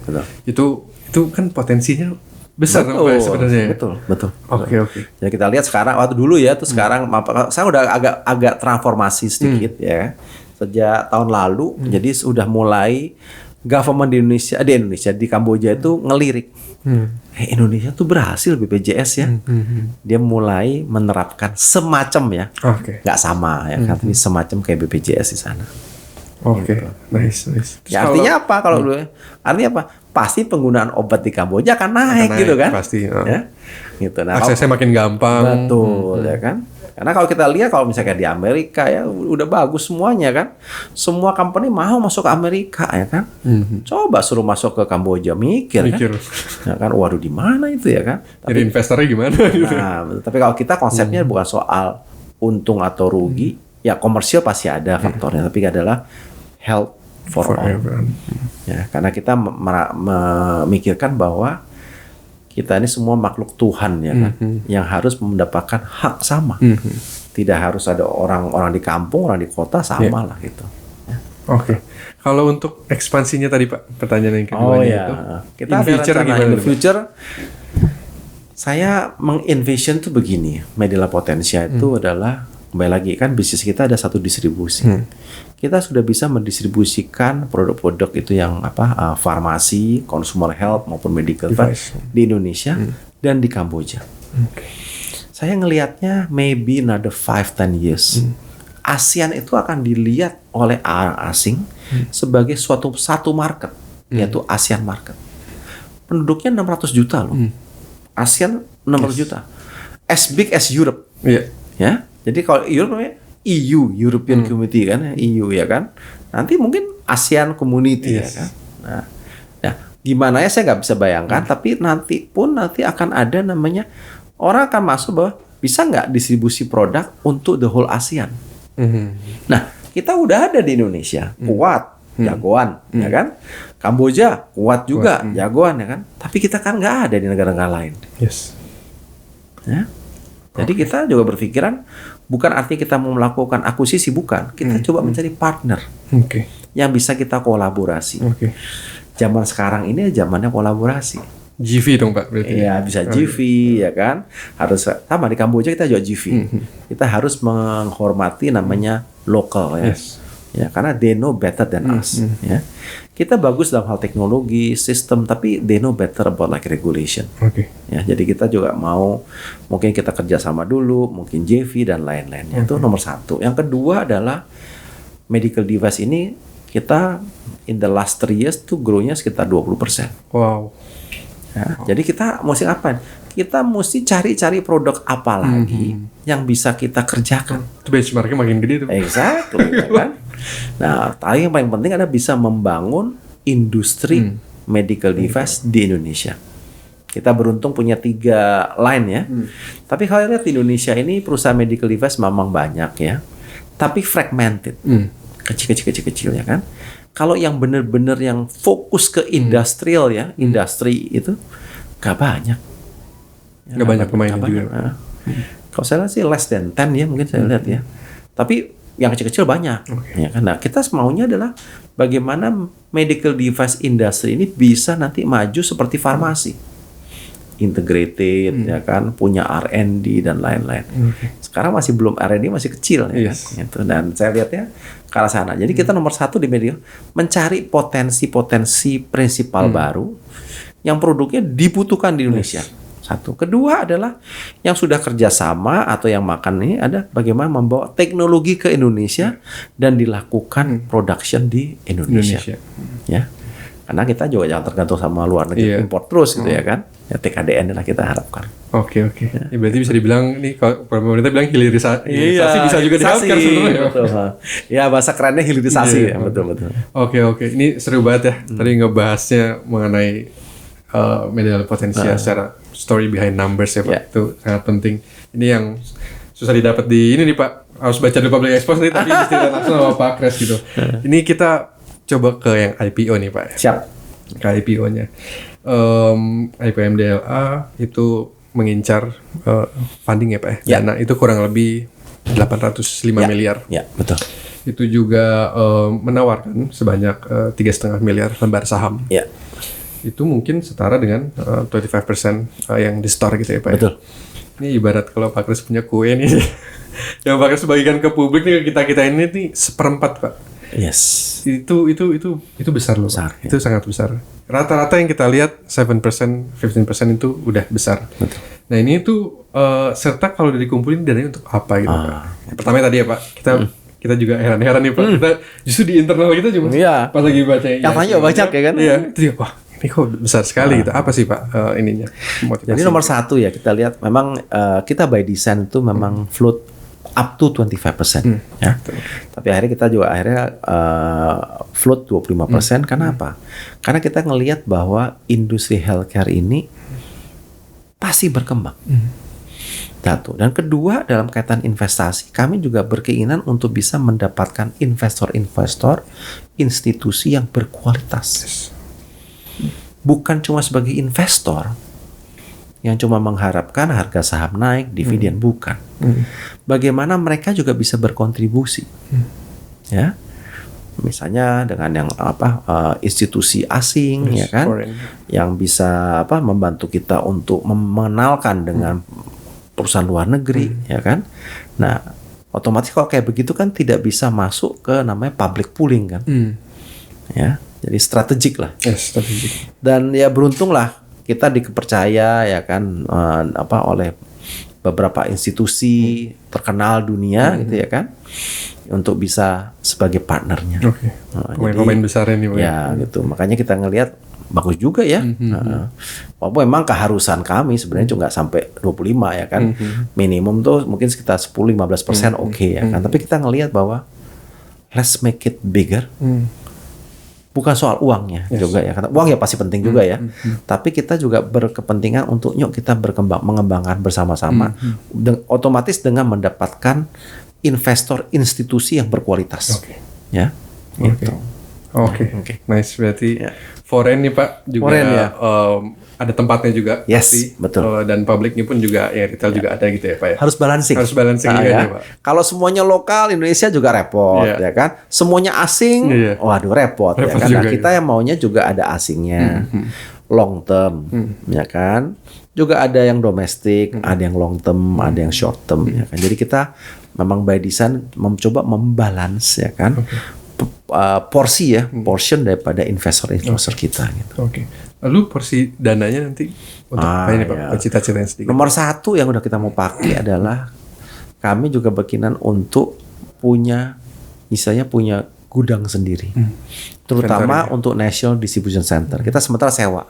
Betul. Itu kan potensinya besar Pak sebenarnya. Betul. Oke. Jadi kita lihat sekarang waktu dulu ya, tuh sekarang saya udah agak transformasi sedikit ya. Sejak tahun lalu jadi sudah mulai government di Indonesia di Kamboja itu ngelirik. Indonesia tuh berhasil BPJS ya. Dia mulai menerapkan semacam ya. Nggak sama ya, tapi semacam kayak BPJS di sana. Gitu. Nice. Ya, artinya apa kalau dulu? Artinya apa? Pasti penggunaan obat di Kamboja akan naik gitu kan? Pasti. Ya. Gitu. Nah, aksesnya makin gampang. Betul ya kan? Karena kalau kita lihat kalau misalnya di Amerika ya udah bagus semuanya kan. Semua company mau masuk ke Amerika ya kan. Coba suruh masuk ke Kamboja mikir. Kan? Ya kan, waduh di mana itu ya kan? Jadi investornya gimana gitu. Nah, tapi kalau kita konsepnya bukan soal untung atau rugi, ya komersial pasti ada faktornya, tapi adalah health for all. Ya, karena kita memikirkan bahwa kita ini semua makhluk Tuhan ya kan, yang harus mendapatkan hak sama. Tidak harus ada orang di kampung, orang di kota sama lah gitu. Ya. Kalau untuk ekspansinya tadi Pak, pertanyaan yang kedua itu, kita in the future, saya mengenvision tuh begini, Medela Potensia itu adalah kembali lagi kan bisnis kita ada satu distribusi. Kita sudah bisa mendistribusikan produk-produk itu yang farmasi, consumer health maupun medical device di Indonesia dan di Kamboja. Saya ngelihatnya maybe another 5-10 years. ASEAN itu akan dilihat oleh orang asing sebagai satu market, yaitu ASEAN market. Penduduknya 600 juta loh. ASEAN 600 juta. As big as Europe. Ya. Jadi kalau Europe namanya EU, European Community kan, EU ya kan. Nanti mungkin ASEAN Community ya kan. Nah, gimana ya saya nggak bisa bayangkan, tapi nanti akan ada namanya orang akan masuk bahwa bisa nggak distribusi produk untuk the whole ASEAN. Nah, kita udah ada di Indonesia, kuat, jagoan, ya kan. Kamboja kuat juga, jagoan ya kan. Tapi kita kan nggak ada di negara-negara lain. Ya. Jadi kita juga berpikiran bukan artinya kita mau melakukan akuisisi, bukan. Kita coba mencari partner yang bisa kita kolaborasi. Zaman sekarang ini zamannya kolaborasi. GV dong Pak berarti. Iya, bisa GV ya kan. Harus sama di Kamboja kita juga GV. Kita harus menghormati namanya lokal ya. Yes. Ya, karena they know better than us ya. Kita bagus dalam hal teknologi, sistem, tapi they know better about like regulation. Oke. Ya, jadi kita juga mau mungkin kita kerjasama dulu, mungkin JV dan lain-lainnya. Itu nomor satu. Yang kedua adalah medical device ini kita in the last 3 years tuh grow-nya sekitar 20%. Wow. Ya, jadi kita mesti ngapain? Kita mesti cari-cari produk apa lagi yang bisa kita kerjakan. Itu benchmarknya makin gede tuh. Exactly, ya kan? Nah, tapi yang paling penting adalah bisa membangun industri medical device di Indonesia. Kita beruntung punya 3 line ya. Tapi kalau lihat di Indonesia ini perusahaan medical device memang banyak ya. Tapi fragmented. Kecil ya kan. Kalau yang benar-benar yang fokus ke industrial ya, industri itu gak banyak. Ya, Gak banyak pemain juga. Nah, kalau saya lihat sih less than 10 ya mungkin saya lihat ya. Tapi yang kecil-kecil banyak. Ya kan? Nah, kita maunya adalah bagaimana medical device industry ini bisa nanti maju seperti farmasi. Integrated ya kan, punya R&D dan lain-lain. Sekarang masih belum R&D, masih kecil ya kan? Gitu. Dan saya lihatnya ke arah sana. Jadi kita nomor 1 di media mencari potensi-potensi prinsipal baru yang produknya dibutuhkan di Indonesia. Satu. Kedua adalah yang sudah kerjasama atau yang makan ini ada bagaimana membawa teknologi ke Indonesia dan dilakukan production di Indonesia. Ya. Karena kita juga jangan tergantung sama luar negeri, import terus gitu ya kan. Ya TKDN lah kita harapkan. Oke. Ya, berarti bisa dibilang nih kalau pemerintah bilang hilirisasi bisa juga di healthcare sebenarnya. Betul. Ya bahasa kerennya hilirisasi ya, betul. Oke. Ini seru banget ya. Tadi ngebahasnya mengenai medial potensial secara story behind numbers ya Pak. Itu sangat penting. Ini yang susah didapat di ini nih Pak. Harus baca dulu public expose nih tapi diceritakan langsung sama Pak Kres gitu. Ini kita coba ke yang IPO nih Pak. Siap. Ke IPO-nya. IPMDLA itu mengincar funding ya Pak ya. Dana itu kurang lebih 805 miliar. Ya, betul. Itu juga menawarkan sebanyak 3,5 miliar lembar saham. Ya. Itu mungkin setara dengan 25% yang di store gitu ya Pak. Betul. Ini ibarat kalau Pak Kris punya kue nih yang Pak Kris bagikan ke publik nih kita ini nih 1/4 Pak. Yes. Itu besar loh. Besar, Pak. Itu sangat besar. Rata-rata yang kita lihat 7%, 15% itu udah besar. Betul. Nah ini tuh serta kalau dikumpulin dananya untuk apa gitu Pak. Pertama tadi ya Pak, kita juga heran-heran nih Pak. Kita justru di internal kita cuma pas lagi baca yang tanya banyak ya kan? Iya, itu dia wah ini kok besar sekali gitu. Apa sih Pak ininya? Motivasi. Jadi nomor 1 ya kita lihat memang kita by design itu memang float up to 25% ya. Tapi akhirnya kita juga float 25%. Karena apa? Karena kita ngelihat bahwa industri healthcare ini pasti berkembang. Satu. Dan kedua dalam kaitan investasi kami juga berkeinginan untuk bisa mendapatkan investor-investor institusi yang berkualitas. Bukan cuma sebagai investor yang cuma mengharapkan harga saham naik, dividen bukan. Bagaimana mereka juga bisa berkontribusi, ya, misalnya dengan yang institusi asing, ya kan, yang bisa membantu kita untuk mengenalkan dengan perusahaan luar negeri, ya kan. Nah, otomatis kalau kayak begitu kan tidak bisa masuk ke namanya public pooling kan, ya. Jadi strategik lah. Strategik. Dan ya beruntunglah kita dipercaya ya kan oleh beberapa institusi terkenal dunia gitu ya kan untuk bisa sebagai partnernya. Pemain-pemain besar ini. Ya gitu. Makanya kita ngelihat bagus juga ya. Walaupun memang keharusan kami sebenarnya juga nggak sampai 25 ya kan. Minimum tuh mungkin sekitar 10-15% oke ya kan. Tapi kita ngelihat bahwa let's make it bigger. Bukan soal uangnya juga ya, karena uang ya pasti penting juga ya. Tapi kita juga berkepentingan untuk yuk kita mengembangkan bersama-sama, otomatis dengan mendapatkan investor institusi yang berkualitas, ya. Gitu. Oke. Nice, berarti Ya. foreign nih Pak juga Foreign, ya. ada tempatnya juga. Yes, pasti. betul. Dan publiknya pun juga ya retail juga ada gitu ya Pak ya. Harus balancing. Harus balancing juga ya. nih, Pak. Kalau semuanya lokal, Indonesia juga repot, Iya. ya kan? Semuanya asing, Iya. waduh repot ya Repot kan? Nah, juga, kita yang maunya juga ada asingnya, long term, ya kan? Juga ada yang domestik, ada yang long term, ada yang short term, ya kan? Jadi kita memang by design mencoba membalance, ya kan? Porsi ya, portion daripada investor kita gitu. Oke. Lalu porsi dananya nanti untuk apa ini Pak? ya. Cita-citanya sedikit. Nomor satu yang udah kita mau pakai adalah kami juga berkinan untuk punya, misalnya punya gudang sendiri, terutama untuk National Distribution Center. Kita sementara sewa,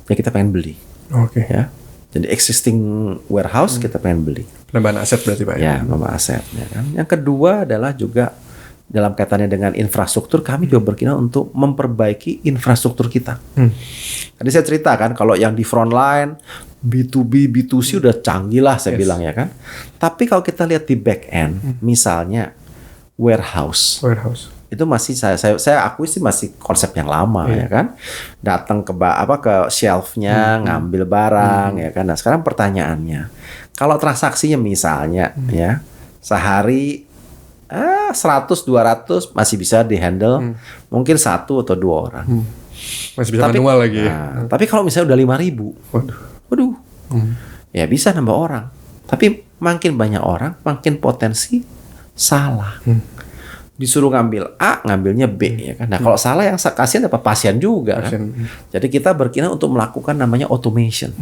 ya kita pengen beli, Oke. ya. Jadi existing warehouse kita pengen beli, Penambahan aset berarti Pak ya. ya, nama aset. Ya kan. Yang kedua adalah juga dalam kaitannya dengan infrastruktur, kami juga berkinan untuk memperbaiki infrastruktur kita. Tadi saya cerita kan, kalau yang di front line, B2B, B2C udah canggih lah saya bilang ya kan. Tapi kalau kita lihat di back end, misalnya warehouse, itu masih saya akui sih masih konsep yang lama ya kan. Datang ke ke shelf-nya, ngambil barang ya kan. Nah, sekarang pertanyaannya, kalau transaksinya misalnya ya sehari 100-200 masih bisa dihandle mungkin 1 atau 2 orang. Masih bisa manual lagi ya. Nah, tapi kalau misalnya udah 5.000, waduh, ya bisa nambah orang. Tapi makin banyak orang, makin potensi salah. Disuruh ngambil A, ngambilnya B ya kan. Nah, kalau salah yang kasihan apa pasien juga kan. Jadi kita berkinan untuk melakukan namanya automation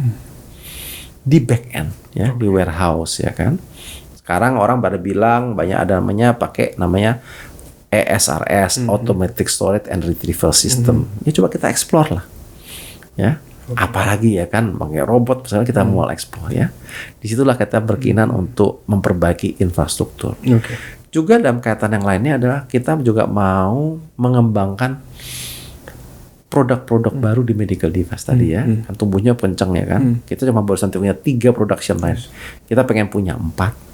di back end ya, di warehouse ya kan. Sekarang orang pada bilang banyak ada namanya pakai namanya ESRS, Automatic Storage and Retrieval System. Ya coba kita explore lah. Ya. Apalagi ya kan pakai robot misalnya kita mau explore ya. Disitulah kita berkinan untuk memperbaiki infrastruktur. Juga dalam kaitan yang lainnya adalah kita juga mau mengembangkan produk-produk baru di medical device tadi ya. Kan tumbuhnya kenceng ya kan. Kita cuma barusan punya 3 production line. Kita pengen punya 4.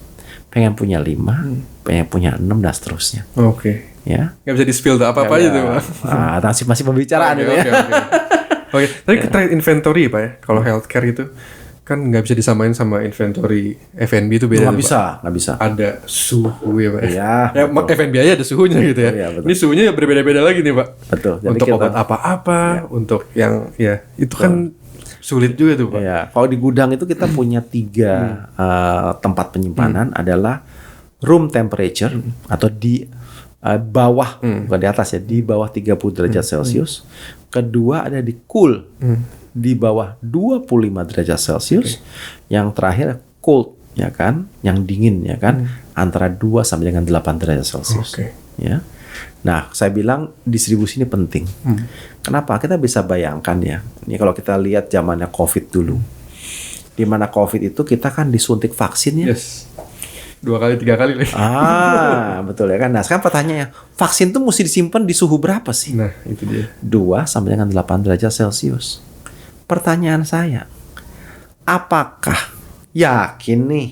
Pengen punya 5, pengen punya 6 dan seterusnya. Oke. Ya. Nggak bisa di-spill tuh apa-apa aja tuh Pak. Masih pembicaraan itu ya. Oke. Tapi trade inventory Pak ya. Kalau healthcare itu kan nggak bisa disamain sama inventory F&B itu beda. Nggak tuh, bisa, Pak. nggak bisa. Ada suhu ya Pak. Iya, Ya, F&B aja ada suhunya gitu ya. Iya, betul. Ini suhunya berbeda-beda lagi nih Pak. Betul. Jadi Untuk kita, obat apa-apa, untuk yang ya itu kan sulit juga tuh Pak. ya, kalau di gudang itu kita punya 3 tempat penyimpanan adalah room temperature atau di bawah, bukan di atas ya, di bawah 30 derajat Celcius. Kedua ada di cool, di bawah 25 derajat Celcius. Yang terakhir cold, ya kan, yang dingin ya kan, antara 2 sampai dengan 8 derajat Celcius. Ya. Nah, saya bilang distribusi ini penting. Kenapa? Kita bisa bayangkan ya. Ini kalau kita lihat zamannya COVID dulu. Di mana COVID itu kita kan disuntik vaksin ya. Yes. 2 kali 3 kali lagi. Betul ya kan. Nah, sekarang pertanyaannya, vaksin itu mesti disimpan di suhu berapa sih? Nah, itu dia. 2 sampai dengan 8 derajat Celcius. Pertanyaan saya, apakah yakin nih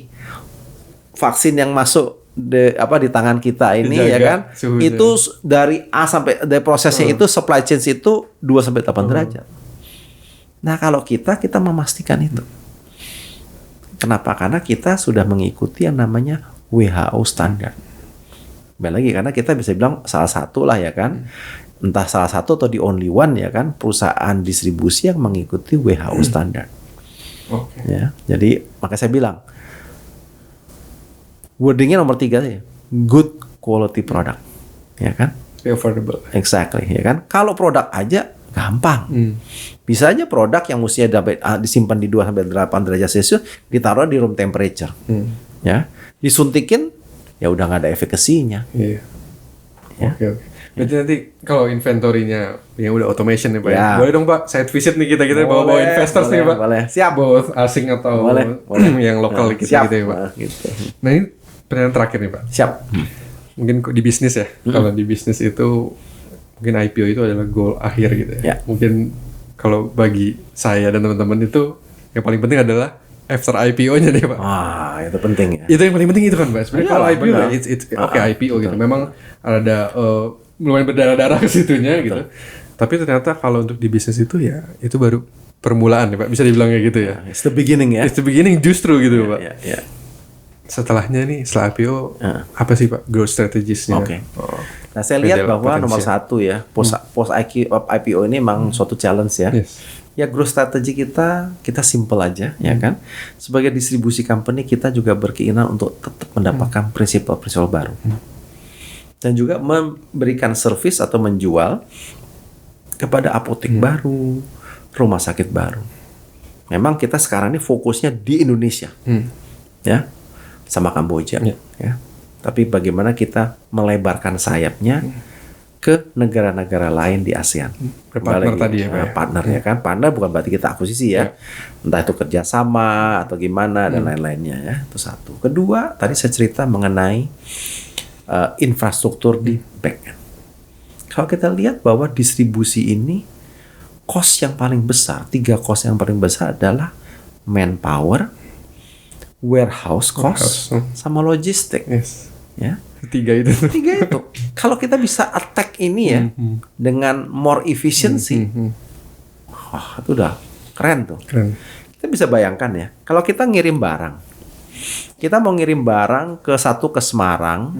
vaksin yang masuk di tangan kita ini Dijaga ya kan suhunya. itu dari A sampai dari prosesnya itu supply chain itu 2 sampai 8 derajat. Nah, kalau kita memastikan itu. Kenapa? Karena kita sudah mengikuti yang namanya WHO standar. Balik lagi karena kita bisa bilang salah satu lah ya kan. Entah salah satu atau the only one ya kan perusahaan distribusi yang mengikuti WHO standar. Ya, jadi maka saya bilang wordingnya nomor 3 ya, good quality product, ya kan? Affordable. Exactly, ya kan? Kalau produk aja gampang, bisa aja produk yang mestinya disimpan di 2 sampai 8 derajat Celcius ditaruh di room temperature, ya, disuntikin, ya udah nggak ada efikasinya. Iya. Ya. Oke. Berarti nanti kalau inventory-nya yang udah automation nih Pak. Ya. Boleh dong Pak, site visit nih kita bawa investors nih Pak. Boleh, siap. Both asing atau Boleh. yang lokal kita Siap. gitu ya Pak. Gitu. Nah ini pertanyaan terakhir nih Pak. Siap. Mungkin di bisnis ya. Kalau di bisnis itu mungkin IPO itu adalah goal akhir gitu ya. Ya. Mungkin kalau bagi saya dan teman-teman itu yang paling penting adalah after IPO-nya deh Pak. Wah, itu penting ya. Itu yang paling penting itu kan Pak. Sebenarnya kalau Iyalah, IPO benar. oke IPO gitu. Memang ada lumayan berdarah-darah ke situnya gitu. Tapi ternyata kalau untuk di bisnis itu ya itu baru permulaan ya Pak, bisa dibilang kayak gitu ya. It's the beginning ya. It's the beginning justru gitu Pak. Ya. Setelahnya nih setelah IPO apa sih Pak growth strategies-nya? Oke. Nah saya lihat Beda bahwa nomor potensial. satu ya post IPO ini memang suatu challenge ya. Yes. Ya growth strategi kita simple aja ya kan. Sebagai distribusi company kita juga berkeinginan untuk tetap mendapatkan prinsip-prinsip baru. Dan juga memberikan service atau menjual kepada apotek baru, rumah sakit baru. Memang kita sekarang ini fokusnya di Indonesia. Ya. Sama Kamboja ya. Tapi bagaimana kita melebarkan sayapnya ke negara-negara lain di ASEAN. Partner tadi ya, Pak, ya? Partner ya kan. Partner bukan berarti kita akuisisi ya. Entah itu kerjasama atau gimana dan lain-lainnya ya. Itu satu. Kedua, tadi saya cerita mengenai infrastruktur di back-end. Kalau kita lihat bahwa distribusi ini cost yang paling besar, 3 cost yang paling besar adalah manpower, warehouse cost, sama logistik. Yes. Ya. Tiga itu. Kalau kita bisa attack ini ya dengan more efficiency, wah itu udah keren tuh. Keren. Kita bisa bayangkan ya, kalau kita ngirim barang, kita mau ngirim barang satu ke Semarang,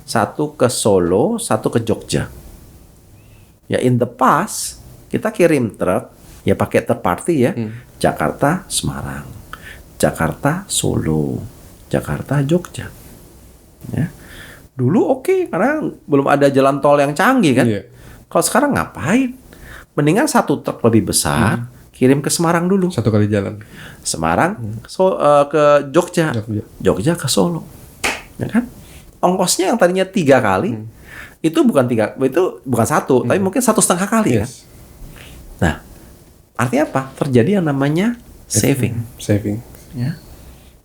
satu ke Solo, satu ke Jogja. Ya in the past kita kirim truk, ya pakai third party ya, Jakarta Semarang, Jakarta Solo, Jakarta Jogja. Ya. Dulu oke, karena belum ada jalan tol yang canggih kan. Kalau sekarang ngapain? Mendingan satu truk lebih besar, kirim ke Semarang dulu. Satu kali jalan. Semarang ke Jogja. Jogja ke Solo. Ya kan? Ongkosnya yang tadinya 3 kali, itu bukan satu, tapi mungkin 1,5 kali kan. Nah, artinya apa? Terjadi yang namanya saving. Ya.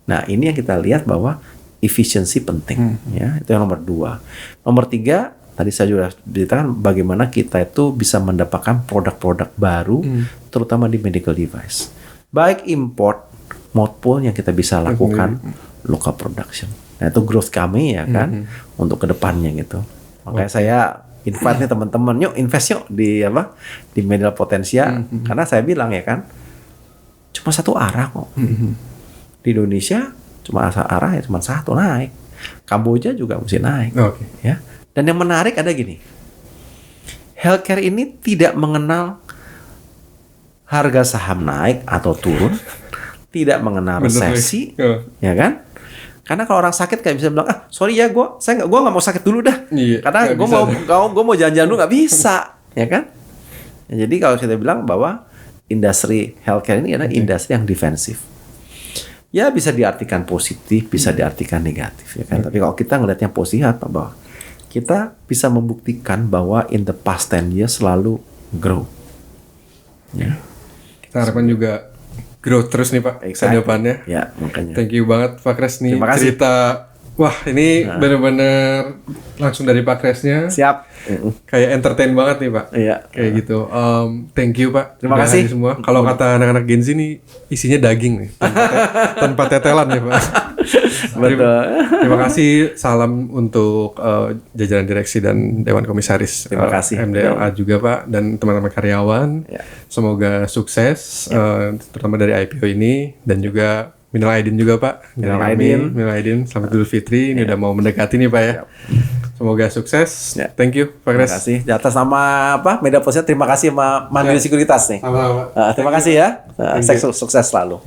Nah, ini yang kita lihat bahwa efisiensi penting, ya itu yang nomor 2. Nomor 3 tadi saya juga beritakan bagaimana kita itu bisa mendapatkan produk-produk baru, terutama di medical device, baik import maupun yang kita bisa lakukan local production. Nah itu growth kami ya kan untuk kedepannya gitu. Makanya saya invite nih teman-teman, yuk invest yuk di medical potensia, karena saya bilang ya kan cuma satu arah kok. Di Indonesia cuma arah ya cuma satu, naik. Kamboja juga mesti naik. Ya. Dan yang menarik ada gini. Healthcare ini tidak mengenal harga saham naik atau turun, tidak mengenal resesi, ya kan? Karena kalau orang sakit kayak bisa bilang, sorry ya gua nggak mau sakit dulu dah. Karena gua mau jalan-jalan dulu nggak bisa, ya kan? Ya, jadi kalau kita bilang bahwa industri healthcare ini adalah industri yang defensif. Ya bisa diartikan positif, bisa diartikan negatif ya kan. Tapi kalau kita ngelihatnya positif apa bahwa kita bisa membuktikan bahwa in the past 10 years selalu grow. Ya. Kita harapkan juga grow terus nih Pak ke depannya. Ya, makanya. Thank you banget Pak Kres nih cerita. Wah, ini benar-benar langsung dari Pak Kresnya. Siap. Kayak entertain banget nih Pak. Iya. Kayak gitu. Thank you Pak. Terima kasih semua. Kalau kata anak-anak Gen Z nih isinya daging nih. Tanpa tetelan ya Pak. Betul. Terima kasih. Salam untuk jajaran direksi dan Dewan Komisaris. Terima kasih. MDLA juga Pak. Dan teman-teman karyawan. Ya. Semoga sukses. Terutama dari IPO ini. Dan juga Minal Aidin juga Pak. Minal Aidin. Selamat Idul Fitri. Ini udah mau mendekati nih Pak ya. Semoga sukses. Thank you Pak Kres. Terima kasih. Di atas nama Media Positif, terima kasih sama Mandiri Sekuritas nih. Sama-sama. Terima kasih ya. Sukses selalu.